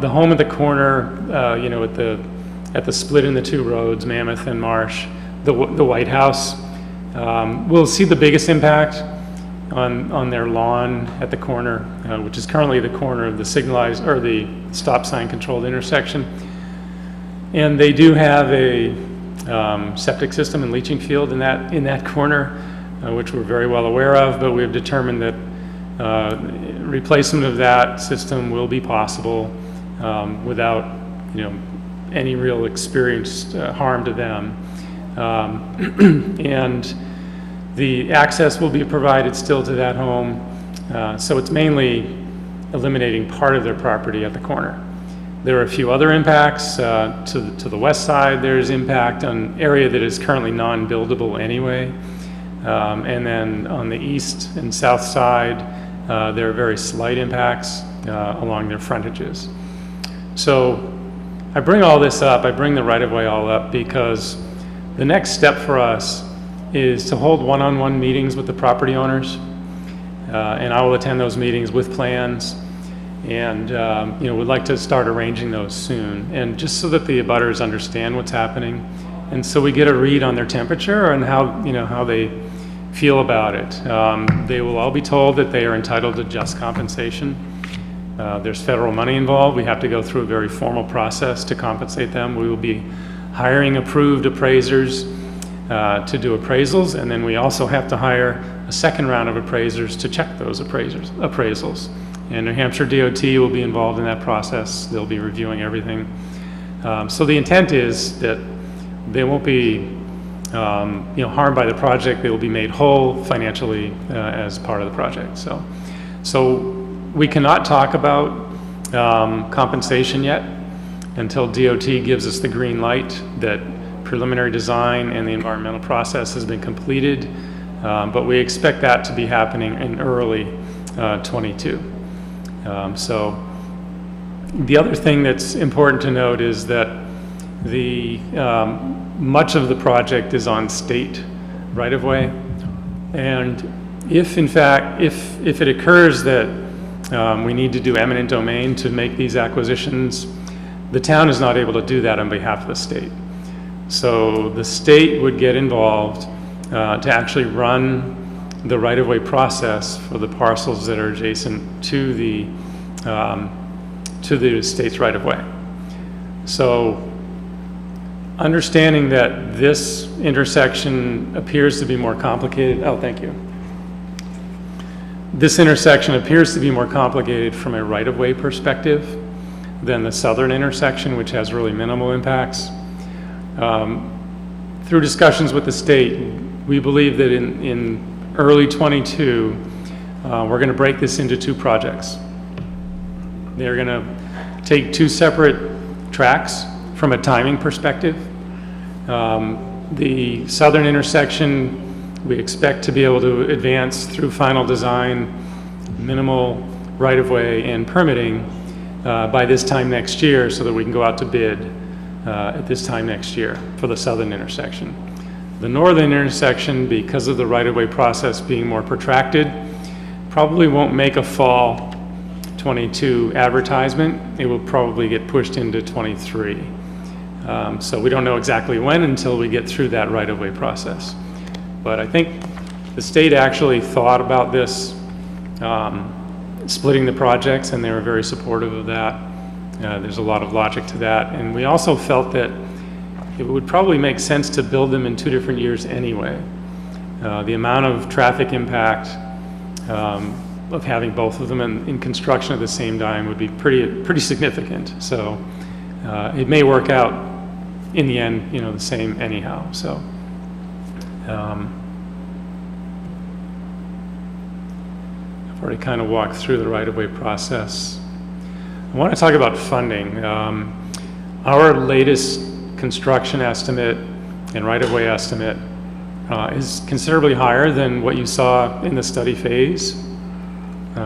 Speaker 3: home at the corner, at the split in the two roads, Mammoth and Marsh, the White House, we'll see the biggest impact on their lawn at the corner, which is currently the corner of the signalized or the stop sign controlled intersection. And they do have a septic system and leaching field in that corner, which we're very well aware of, but we've determined that replacement of that system will be possible without any real experienced harm to them. And the access will be provided still to that home, so it's mainly eliminating part of their property at the corner. There are a few other impacts. To the west side, there's impact on area that is currently non-buildable anyway. And then on the east and south side, there are very slight impacts along their frontages. So I bring all this up, I bring the right-of-way all up because the next step for us is to hold one-on-one meetings with the property owners, and I will attend those meetings with plans, and would like to start arranging those soon, and just so that the abutters understand what's happening, and so we get a read on their temperature and how they feel about it. They will all be told that they are entitled to just compensation. There's federal money involved. We have to go through a very formal process to compensate them. We will be hiring approved appraisers to do appraisals, and then we also have to hire a second round of appraisers to check those appraisals. And New Hampshire DOT will be involved in that process. They'll be reviewing everything. So the intent is that they won't be harmed by the project. They will be made whole financially as part of the project. So we cannot talk about compensation yet until DOT gives us the green light that preliminary design and the environmental process has been completed, but we expect that to be happening in early 22. So the other thing that's important to note is that much of the project is on state right-of-way. And if, in fact, if it occurs that we need to do eminent domain to make these acquisitions, the town is not able to do that on behalf of the state. So the state would get involved to actually run the right-of-way process for the parcels that are adjacent to the state's right-of-way. So understanding that this intersection appears to be more complicated, oh, thank you. This intersection appears to be more complicated from a right-of-way perspective than the southern intersection, which has really minimal impacts. Through discussions with the state, we believe that in early '22, we're going to break this into two projects. They're going to take two separate tracks from a timing perspective. The southern intersection, we expect to be able to advance through final design, minimal right-of-way and permitting by this time next year so that we can go out to bid at this time next year for the southern intersection. The northern intersection, because of the right-of-way process being more protracted, probably won't make a fall '22 advertisement. It will probably get pushed into '23. So we don't know exactly when until we get through that right-of-way process. But I think the state actually thought about this, splitting the projects, and they were very supportive of that. There's a lot of logic to that. And we also felt that it would probably make sense to build them in 2 different years anyway. The amount of traffic impact of having both of them in construction at the same time would be pretty significant. So it may work out in the end, the same anyhow. So I've already kind of walked through the right-of-way process. I want to talk about funding. Our latest construction estimate and right-of-way estimate is considerably higher than what you saw in the study phase.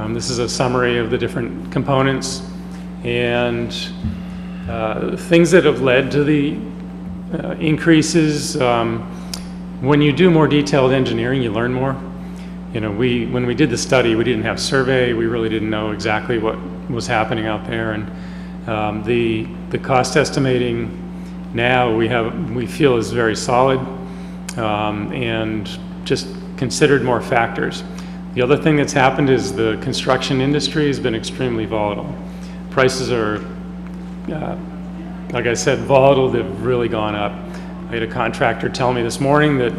Speaker 3: This is a summary of the different components and things that have led to the increases. When you do more detailed engineering, you learn more. When we did the study, we didn't have survey. We really didn't know exactly what was happening out there, and the cost estimating now we feel is very solid, and just considered more factors. The other thing that's happened is the construction industry has been extremely volatile. Prices are, like I said, volatile. They've really gone up. I had a contractor tell me this morning that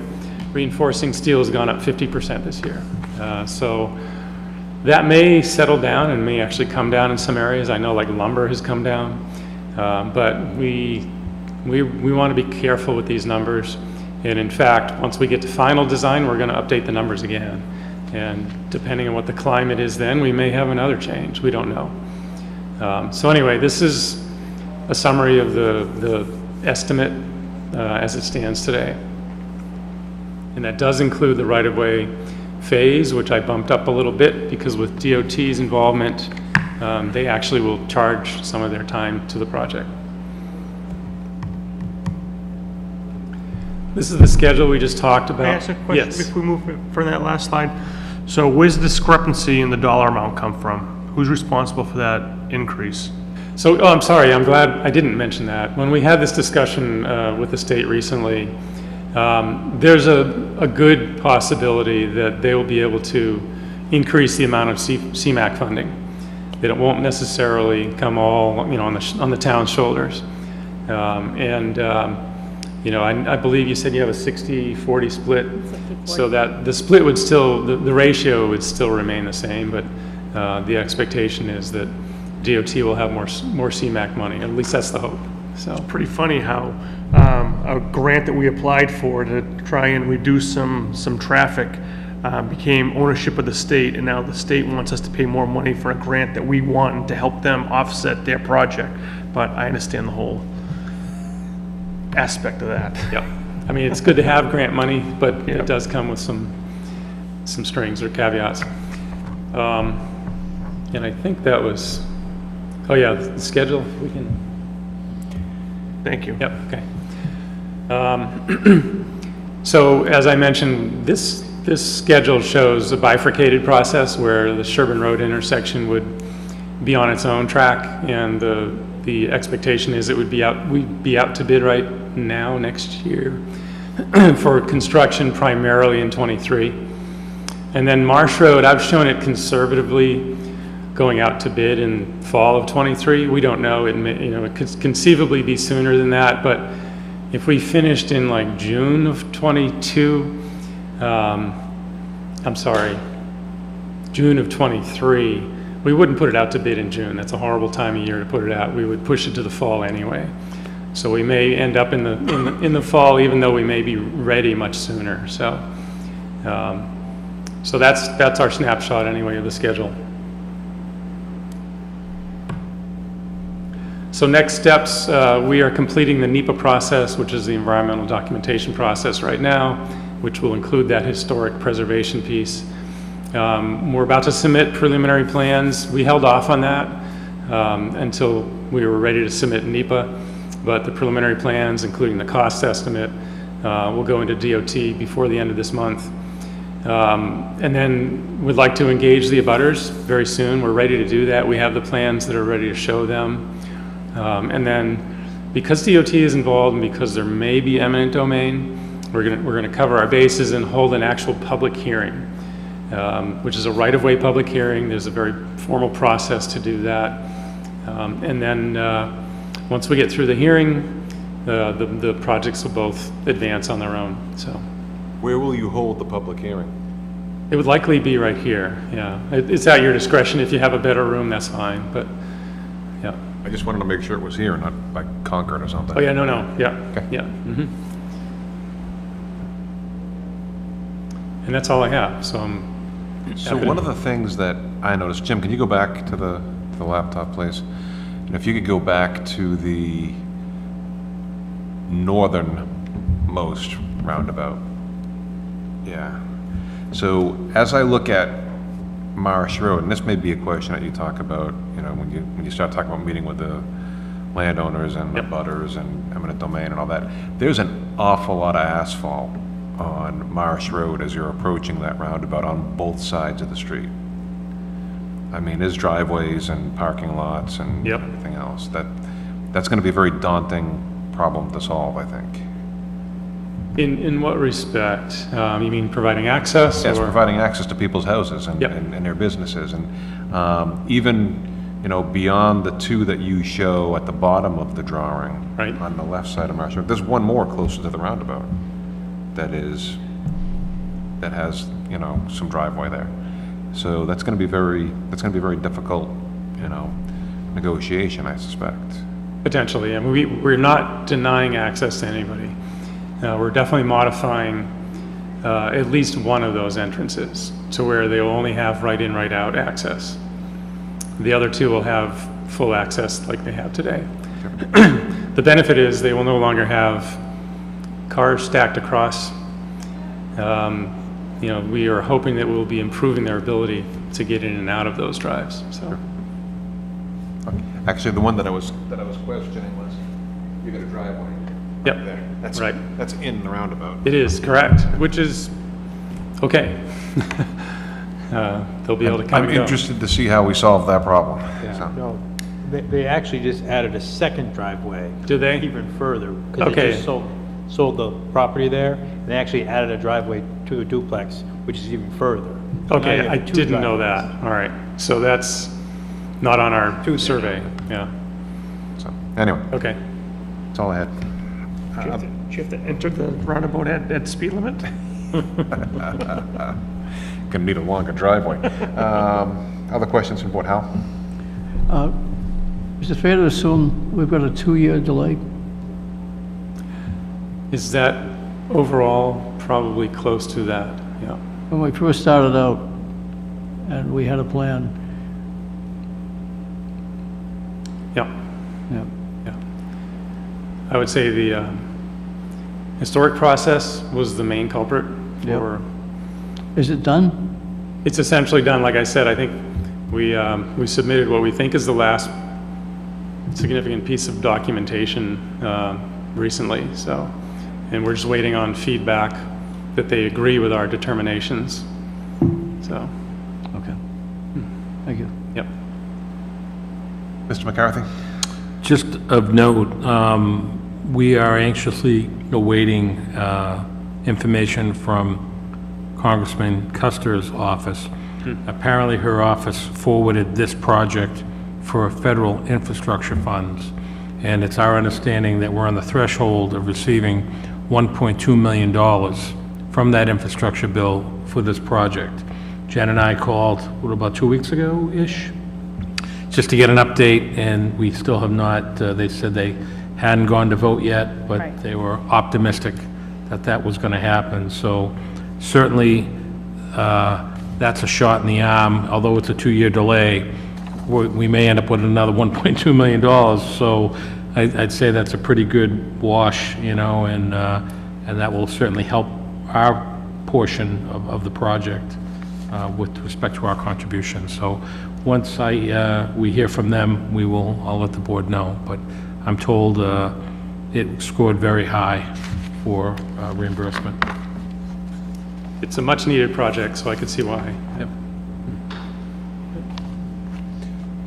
Speaker 3: reinforcing steel has gone up 50% this year. So that may settle down and may actually come down in some areas. I know like lumber has come down, but we want to be careful with these numbers. And in fact, once we get to final design, we're going to update the numbers again. And depending on what the climate is then, we may have another change. We don't know. So anyway, this is a summary of the estimate as it stands today. And that does include the right-of-way phase, which I bumped up a little bit because with DOT's involvement, they actually will charge some of their time to the project. This is the schedule we just talked about. Can I ask a question Yes. if we move from that last slide? So where's the discrepancy in the dollar amount come from? Who's responsible for that increase? So, I'm sorry, I'm glad I didn't mention that. When we had this discussion with the state recently, there's a good possibility that they will be able to increase the amount of CMAQ funding. That it won't necessarily come all, on the town's shoulders. I believe you said you have a 60-40 split.
Speaker 12: 60-40.
Speaker 3: So that the split would still, the ratio would still remain the same, but the expectation is that DOT will have more CMAQ money. At least that's the hope. So
Speaker 2: Pretty funny how a grant that we applied for to try and reduce some traffic became ownership of the state, and now the state wants us to pay more money for a grant that we want to help them offset their project. But I understand the whole aspect of that.
Speaker 3: yeah, I mean, it's good to have grant money, but
Speaker 2: Yeah.
Speaker 3: it does come with some strings or caveats. And I think that was, oh yeah, the schedule, we can. Thank you.
Speaker 13: Yep, okay. So as I mentioned, this schedule shows a bifurcated process where the Sherburne Road intersection would be on its own track, and the expectation is it would be out, we'd be out to bid right now, next year, for construction primarily in '23. And then Marsh Road, I've shown it conservatively going out to bid in fall of '23. We don't know, it may, it could conceivably be sooner than that, but if we finished in like June of '22, I'm sorry, June of '23, we wouldn't put it out to bid in June. That's a horrible time of year to put it out. We would push it to the fall anyway. So we may end up in the fall, even though we may be ready much sooner. So, so that's our snapshot anyway of the schedule. So next steps, we are completing the NEPA process, which is the environmental documentation process right now, which will include that historic preservation piece. We're about to submit preliminary plans. We held off on that until we were ready to submit NEPA, but the preliminary plans, including the cost estimate, will go into DOT before the end of this month. And then we'd like to engage the abutters very soon. We're ready to do that. We have the plans that are ready to show them. And then, because DOT is involved and because there may be eminent domain, we're gonna cover our bases and hold an actual public hearing, which is a right-of-way public hearing. There's a very formal process to do that. And then, once we get through the hearing, the projects will both advance on their own, so.
Speaker 1: Where will you hold the public hearing?
Speaker 13: It would likely be right here, yeah. It's at your discretion. If you have a better room, that's fine, but, yeah.
Speaker 1: I just wanted to make sure it was here, not like Concord or something.
Speaker 13: Oh, yeah, no, yeah,
Speaker 1: Okay.
Speaker 13: yeah. Mhm. And that's all I have, so I'm
Speaker 1: So
Speaker 13: happy to-
Speaker 1: one of the things that I noticed, Jim, can you go back to the laptop, please? And if you could go back to the northernmost roundabout. Yeah. So as I look at Marsh Road, and this may be a question that you talk about, when you start talking about meeting with the landowners and the butters and eminent domain and all that, there's an awful lot of asphalt on Marsh Road as you're approaching that roundabout on both sides of the street. I mean, there's driveways and parking lots and everything else. That's gonna be a very daunting problem to solve, I think.
Speaker 13: In what respect? You mean providing access?
Speaker 1: Yes,
Speaker 13: or-
Speaker 1: providing access to people's houses and,
Speaker 13: Yep.
Speaker 1: and their businesses. And even, beyond the two that you show at the bottom of the drawing,
Speaker 13: Right.
Speaker 1: on the left side of Marsh Road, there's one more closer to the roundabout that has, some driveway there. So that's gonna be very difficult, negotiation, I suspect.
Speaker 13: Potentially, and we're not denying access to anybody. We're definitely modifying at least one of those entrances to where they will only have right-in, right-out access. The other two will have full access like they have today. The benefit is they will no longer have cars stacked across. We are hoping that we'll be improving their ability to get in and out of those drives, so.
Speaker 1: Actually, the one that I was questioning was, you got a driveway.
Speaker 13: Yep,
Speaker 1: There. That's
Speaker 13: right.
Speaker 1: That's in the roundabout.
Speaker 13: It is, correct, which is okay. They'll be able to come
Speaker 1: I'm
Speaker 13: and go.
Speaker 1: interested to see how we solve that problem.
Speaker 14: Yeah,
Speaker 1: So,
Speaker 14: no, they actually just added a second driveway.
Speaker 13: Do they?
Speaker 14: Even further, because
Speaker 13: Okay.
Speaker 14: they just sold the property there, and they actually added a driveway to the duplex, which is even further. So now
Speaker 13: Okay,
Speaker 14: you have
Speaker 13: I
Speaker 14: two
Speaker 13: didn't know
Speaker 14: driveways.
Speaker 13: that, all right. So that's not on our survey, yeah,
Speaker 1: so, anyway,
Speaker 13: okay.
Speaker 1: that's all I had.
Speaker 3: Do you have to enter the roundabout at speed limit?
Speaker 1: Gonna need a longer driveway. Other questions from Board? Hal?
Speaker 7: Is it fair to assume we've got a 2-year delay?
Speaker 13: Is that overall probably close to that, yeah.
Speaker 7: When we first started out and we had a plan,
Speaker 13: Yeah,
Speaker 7: yeah.
Speaker 13: yeah. I would say the historic process was the main culprit for,
Speaker 7: Is it done?
Speaker 13: it's essentially done, like I said, I think we submitted what we think is the last significant piece of documentation recently, so, and we're just waiting on feedback that they agree with our determinations, so,
Speaker 7: Okay. Thank you.
Speaker 13: yep.
Speaker 1: Mr. McCarthy?
Speaker 4: Just of note, we are anxiously awaiting information from Congressman Custer's office. Apparently, her office forwarded this project for federal infrastructure funds, and it's our understanding that we're on the threshold of receiving $1.2 million from that infrastructure bill for this project. Jen and I called, what, about 2 weeks ago-ish? Just to get an update, and we still have not, they said they hadn't gone to vote yet, but
Speaker 12: Right.
Speaker 4: they were optimistic that that was going to happen. So certainly, that's a shot in the arm, although it's a 2-year delay. We may end up with another $1.2 million, so I'd say that's a pretty good wash, you know, and that will certainly help our portion of the project with respect to our contribution. So once we hear from them, I'll let the board know, but I'm told it scored very high for reimbursement.
Speaker 13: It's a much-needed project, so I could see why. Yep.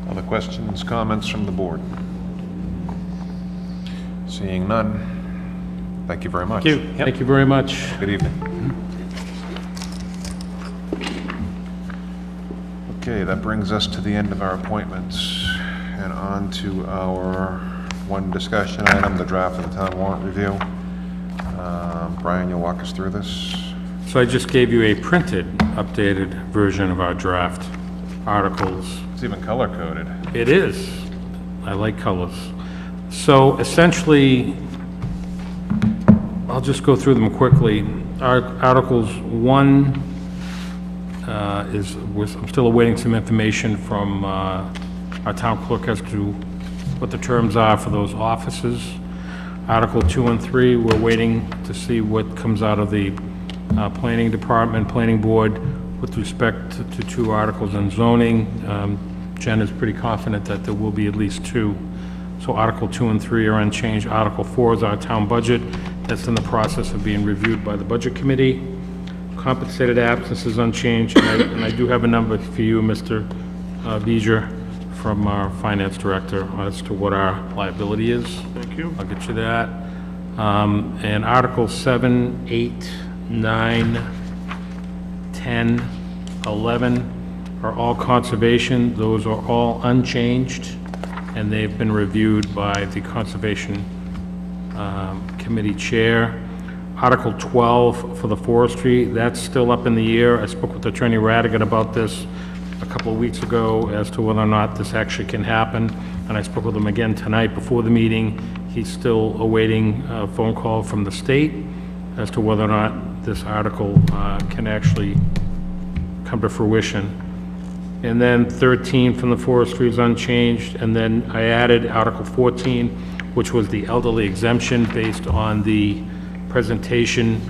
Speaker 1: Other questions, comments from the board? Seeing none, thank you very much.
Speaker 13: Thank you. Yep.
Speaker 4: Thank you very much.
Speaker 1: Good evening. Okay, that brings us to the end of our appointments and on to our one discussion item, the draft of the town warrant review. Brian, you'll walk us through this?
Speaker 4: So I just gave you a printed, updated version of our draft articles.
Speaker 1: It's even color-coded.
Speaker 4: It is. I like colors. So essentially, I'll just go through them quickly. Our Articles 1 I'm still awaiting some information from our town clerk as to what the terms are for those offices. Article 2 and 3, we're waiting to see what comes out of the planning department, planning board with respect to 2 articles on zoning. Jen is pretty confident that there will be at least 2. So Article 2 and 3 are unchanged. Article 4 is our town budget. That's in the process of being reviewed by the Budget Committee. Compensated absence is unchanged, and I do have a number for you, Mr. Beeger, from our finance director as to what our liability is. Thank you. I'll get you that. And Article 7, 8, 9, 10, 11 are all conservation. Those are all unchanged, and they've been reviewed by the Conservation Committee Chair. Article 12 for the forestry, that's still up in the air. I spoke with Attorney Radigan about this a couple of weeks ago as to whether or not this actually can happen, and I spoke with him again tonight before the meeting. He's still awaiting a phone call from the state as to whether or not this article can actually come to fruition. And then 13 from the forestry is unchanged, and then I added Article 14, which was the elderly exemption based on the presentation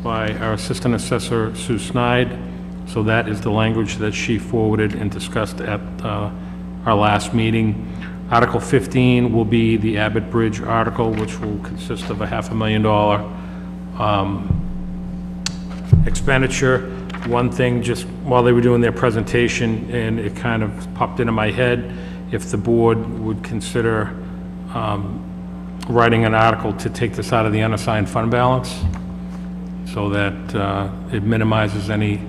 Speaker 4: by our Assistant Assessor, Sue Snide. So that is the language that she forwarded and discussed at our last meeting. Article 15 will be the Abbott Bridge article, which will consist of a $500,000 expenditure. One thing, just while they were doing their presentation, and it kind of popped into my head, if the board would consider writing an article to take this out of the unassigned fund balance so that it minimizes any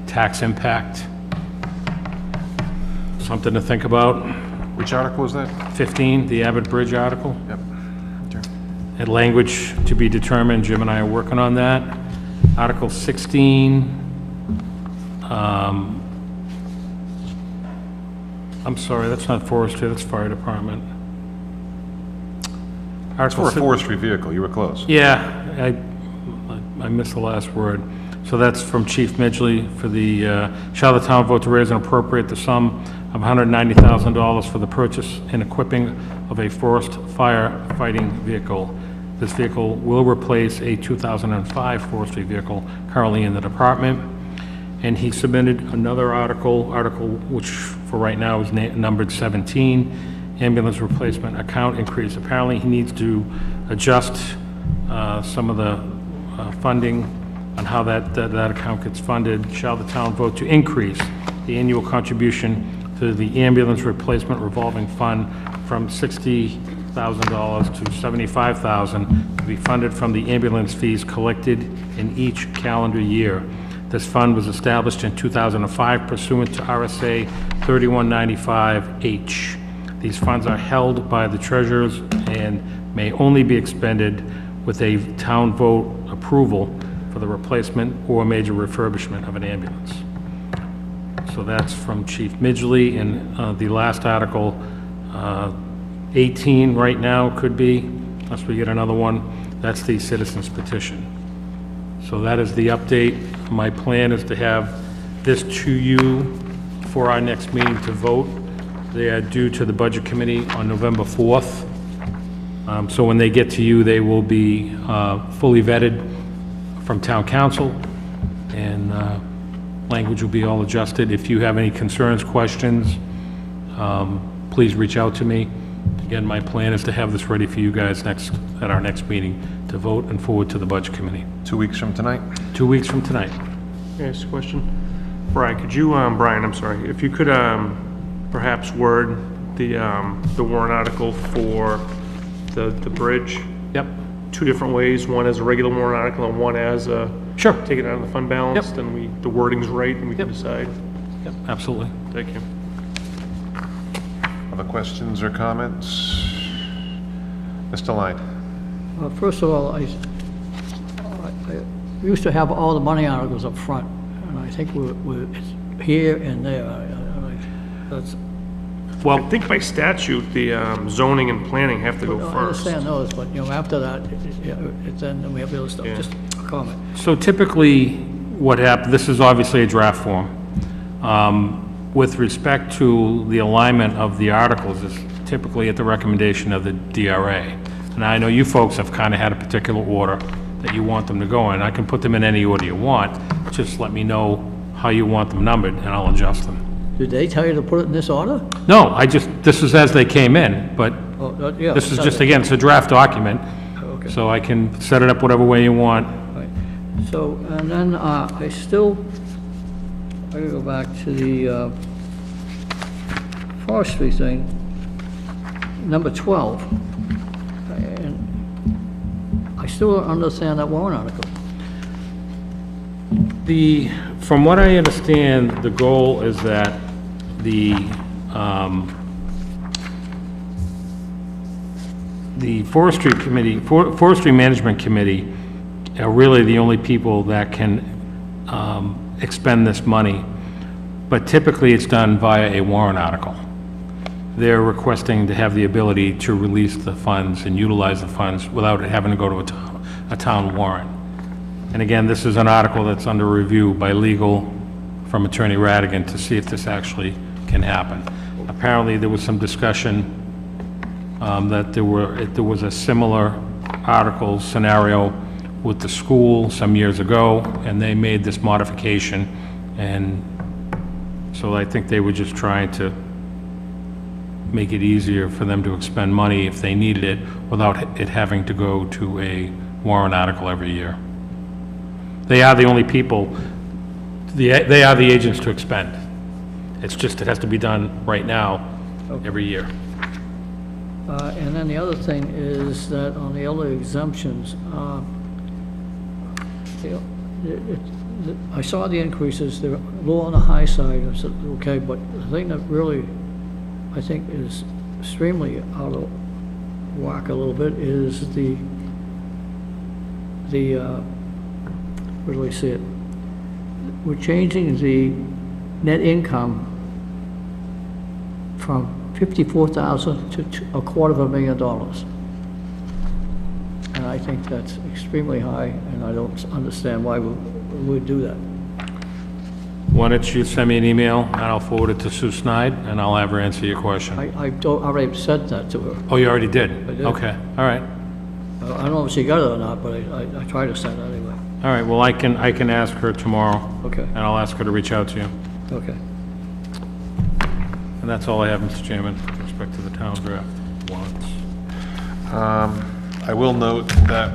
Speaker 4: tax impact. Something to think about.
Speaker 1: Which article was that?
Speaker 4: 15, the Abbott Bridge article.
Speaker 1: Yep. Sure.
Speaker 4: And language to be determined. Jim and I are working on that. Article 16. I'm sorry, that's not forestry, that's fire department.
Speaker 1: It's for a forestry vehicle, you were close.
Speaker 4: Yeah, I missed the last word. So that's from Chief Midgley for the, shall the town vote to raise and appropriate the sum of $190,000 for the purchase and equipping of a forest firefighting vehicle. This vehicle will replace a 2005 forestry vehicle currently in the department. And he submitted another article which for right now is numbered 17, ambulance replacement account increase. Apparently, he needs to adjust some of the funding on how that account gets funded. Shall the town vote to increase the annual contribution to the ambulance replacement revolving fund from $60,000 to $75,000 to be funded from the ambulance fees collected in each calendar year. This fund was established in 2005 pursuant to RSA 3195H. These funds are held by the treasurers and may only be expended with a town vote approval for the replacement or major refurbishment of an ambulance. So that's from Chief Midgley, and the last article, 18 right now could be, unless we get another one, that's the citizens petition. So that is the update. My plan is to have this to you for our next meeting to vote. They are due to the Budget Committee on November 4th. So when they get to you, they will be fully vetted from Town Council, and language will be all adjusted. If you have any concerns, questions, please reach out to me. Again, my plan is to have this ready for you guys at our next meeting to vote and forward to the Budget Committee.
Speaker 1: 2 weeks from tonight?
Speaker 4: 2 weeks from tonight.
Speaker 3: Can I ask a question? Brian, could you, if you could perhaps word the warrant article for the bridge?
Speaker 4: Yep.
Speaker 3: 2 different ways, one as a regular warrant article and one as a...
Speaker 4: Sure.
Speaker 3: Take it out of the fund balance,
Speaker 4: Yep.
Speaker 3: then the wording's right and we can decide.
Speaker 4: Yep, absolutely.
Speaker 3: Thank you.
Speaker 1: Other questions or comments? Mr. Line?
Speaker 7: First of all, I used to have all the money articles up front, and I think it's here and there. That's,
Speaker 3: Well, I think by statute, the zoning and planning have to go
Speaker 7: I
Speaker 3: first.
Speaker 7: understand those, but, after that, then we have the other stuff.
Speaker 3: Yeah.
Speaker 7: Just a comment.
Speaker 4: So typically, what happened, this is obviously a draft form. With respect to the alignment of the articles is typically at the recommendation of the DRA. And I know you folks have kind of had a particular order that you want them to go in. I can put them in any order you want, just let me know how you want them numbered, and I'll adjust them.
Speaker 7: Did they tell you to put it in this order?
Speaker 4: No, this is as they came in, but
Speaker 7: Yeah.
Speaker 4: this is just, again, it's a draft document,
Speaker 7: Okay.
Speaker 4: so I can set it up whatever way you want.
Speaker 7: Right. So, and then I gotta go back to the forestry thing, number 12. And I still don't understand that warrant article.
Speaker 4: From what I understand, the goal is that the forestry committee, forestry management committee are really the only people that can expend this money, but typically it's done via a warrant article. They're requesting to have the ability to release the funds and utilize the funds without it having to go to a town warrant. And again, this is an article that's under review by legal from Attorney Radigan to see if this actually can happen. Apparently, there was some discussion that there was a similar article scenario with the school some years ago, and they made this modification, and so I think they were just trying to make it easier for them to expend money if they needed it without it having to go to a warrant article every year. They are the only people, they are the agents to expend. It's just, it has to be done right now, every year.
Speaker 7: And then the other thing is that on the other exemptions, I saw the increases, they're a little on the high side, I said, okay, but the thing that really, I think is extremely out of whack a little bit is where do I see it? We're changing the net income from $54,000 to $250,000. And I think that's extremely high, and I don't understand why we would do that.
Speaker 4: Why don't you send me an email, and I'll forward it to Sue Snide, and I'll have her answer your question.
Speaker 7: I already said that to her.
Speaker 4: Oh, you already did?
Speaker 7: I did.
Speaker 4: Okay, all right.
Speaker 7: I don't know if she got it or not, but I tried to send it anyway.
Speaker 4: All right, well, I can ask her tomorrow.
Speaker 7: Okay.
Speaker 4: And I'll ask her to reach out to you.
Speaker 7: Okay.
Speaker 4: And that's all I have, Mr. Chairman. respect to the town draft warrants.
Speaker 1: I will note that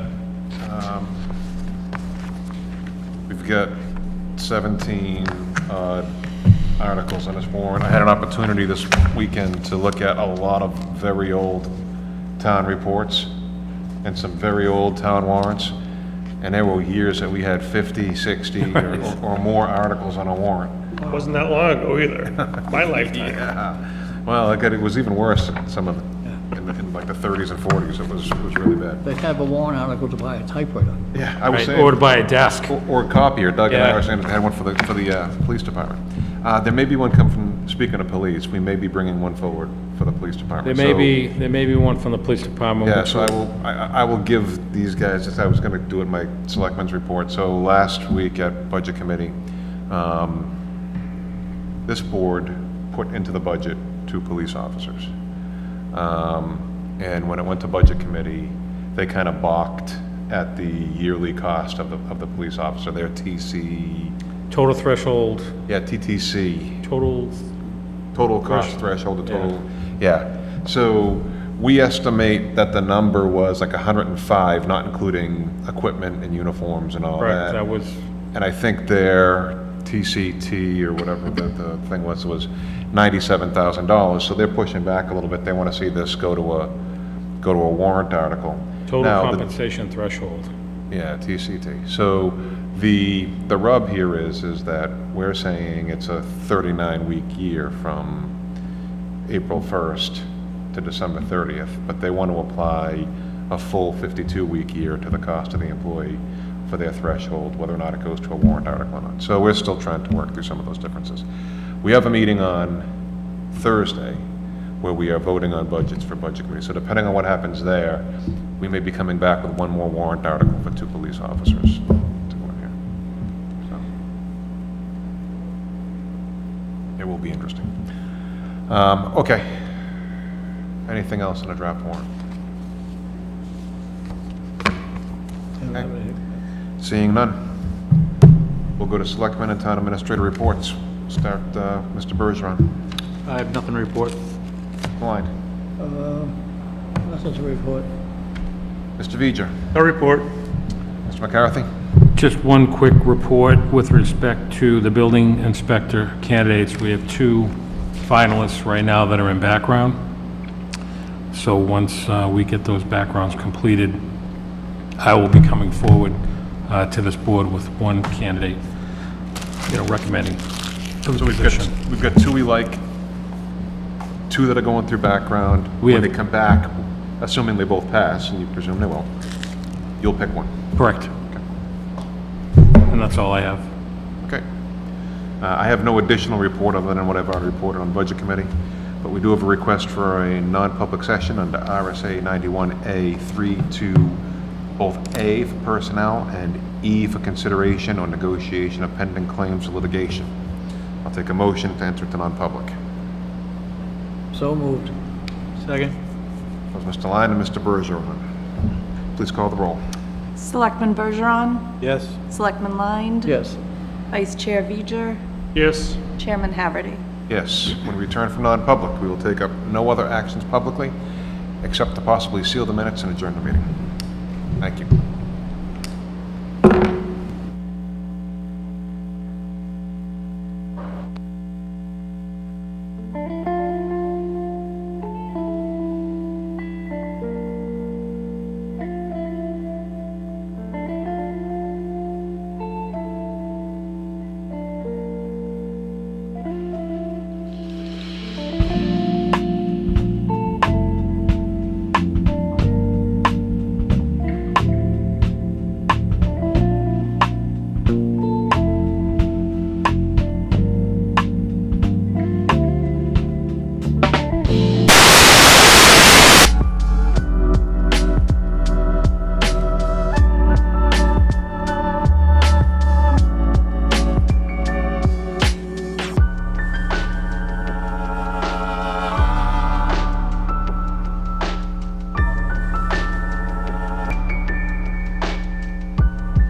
Speaker 1: we've got 17 articles on this warrant. I had an opportunity this weekend to look at a lot of very old town reports and some very old town warrants, and there were years that we had 50, 60, or more articles on a warrant.
Speaker 3: Wasn't that long ago either, my lifetime.
Speaker 1: Yeah. Well, it was even worse in some of, in like the 30s and 40s, it was really bad.
Speaker 7: They have a warrant article to buy a typewriter.
Speaker 1: Yeah, I was
Speaker 4: Right,
Speaker 1: saying.
Speaker 4: or to buy a desk.
Speaker 1: Or a copier. Doug and I
Speaker 4: Yeah.
Speaker 1: were saying that they had one for the police department. There may be one come from, speaking of police, we may be bringing one forward for the police department.
Speaker 4: There may
Speaker 1: So-
Speaker 4: be one from the police department.
Speaker 1: Yeah,
Speaker 4: which
Speaker 1: so I will give these guys, as I was gonna do it in my selectmen's report. So last week at Budget Committee, this board put into the budget 2 police officers. And when it went to Budget Committee, they kind of balked at the yearly cost of the police officer, their TC,
Speaker 4: Total threshold,
Speaker 1: yeah, TTC.
Speaker 4: total,
Speaker 1: Total cost threshold, the total, yeah. So we estimate that the number was like 105, not including equipment and uniforms and all
Speaker 4: right,
Speaker 1: that.
Speaker 4: that was,
Speaker 1: And I think their TCT or whatever the thing was $97,000. So they're pushing back a little bit. They want to see this go to a warrant article.
Speaker 4: total
Speaker 1: Now,
Speaker 4: compensation threshold.
Speaker 1: yeah, TCT. So the rub here is that we're saying it's a 39-week year from April 1st to December 30th, but they want to apply a full 52-week year to the cost of the employee for their threshold, whether or not it goes to a warrant article or not. So we're still trying to work through some of those differences. We have a meeting on Thursday where we are voting on budgets for Budget Committee. So depending on what happens there, we may be coming back with one more warrant article for 2 police officers to go in here. So it will be interesting. Okay. Anything else in the draft warrant? Okay. Seeing none. We'll go to Selectmen and Town Administrator reports. Start, Mr. Bergeron.
Speaker 14: I have nothing to report.
Speaker 1: Blind.
Speaker 7: Nothing to report.
Speaker 1: Mr. V'ger.
Speaker 3: No report.
Speaker 1: Mr. McCarthy.
Speaker 4: Just one quick report with respect to the building inspector candidates. We have 2 finalists right now that are in background. So once we get those backgrounds completed, I will be coming forward to this board with 1 candidate, recommending for the
Speaker 1: So
Speaker 4: position.
Speaker 1: we've got 2 we like, 2 that are going through background.
Speaker 4: We
Speaker 1: When
Speaker 4: have-
Speaker 1: they come back, assuming they both pass, and you presume they will, you'll pick one.
Speaker 4: Correct. And that's all I have.
Speaker 1: Okay. I have no additional report other than what I've already reported on Budget Committee, but we do have a request for a non-public session under RSA 91A32, both A for personnel and E for consideration or negotiation of pending claims or litigation. I'll take a motion to enter into non-public.
Speaker 7: So moved.
Speaker 14: Second?
Speaker 1: That was Mr. Lyon and Mr. Bergeron. Please call the roll.
Speaker 15: Selectman Bergeron,
Speaker 14: Yes.
Speaker 15: Selectman Lined,
Speaker 7: Yes.
Speaker 15: Vice Chair V'ger,
Speaker 3: Yes.
Speaker 15: Chairman Haverty.
Speaker 1: Yes, when we return from non-public, we will take up no other actions publicly, except to possibly seal the minutes and adjourn the meeting. Thank you.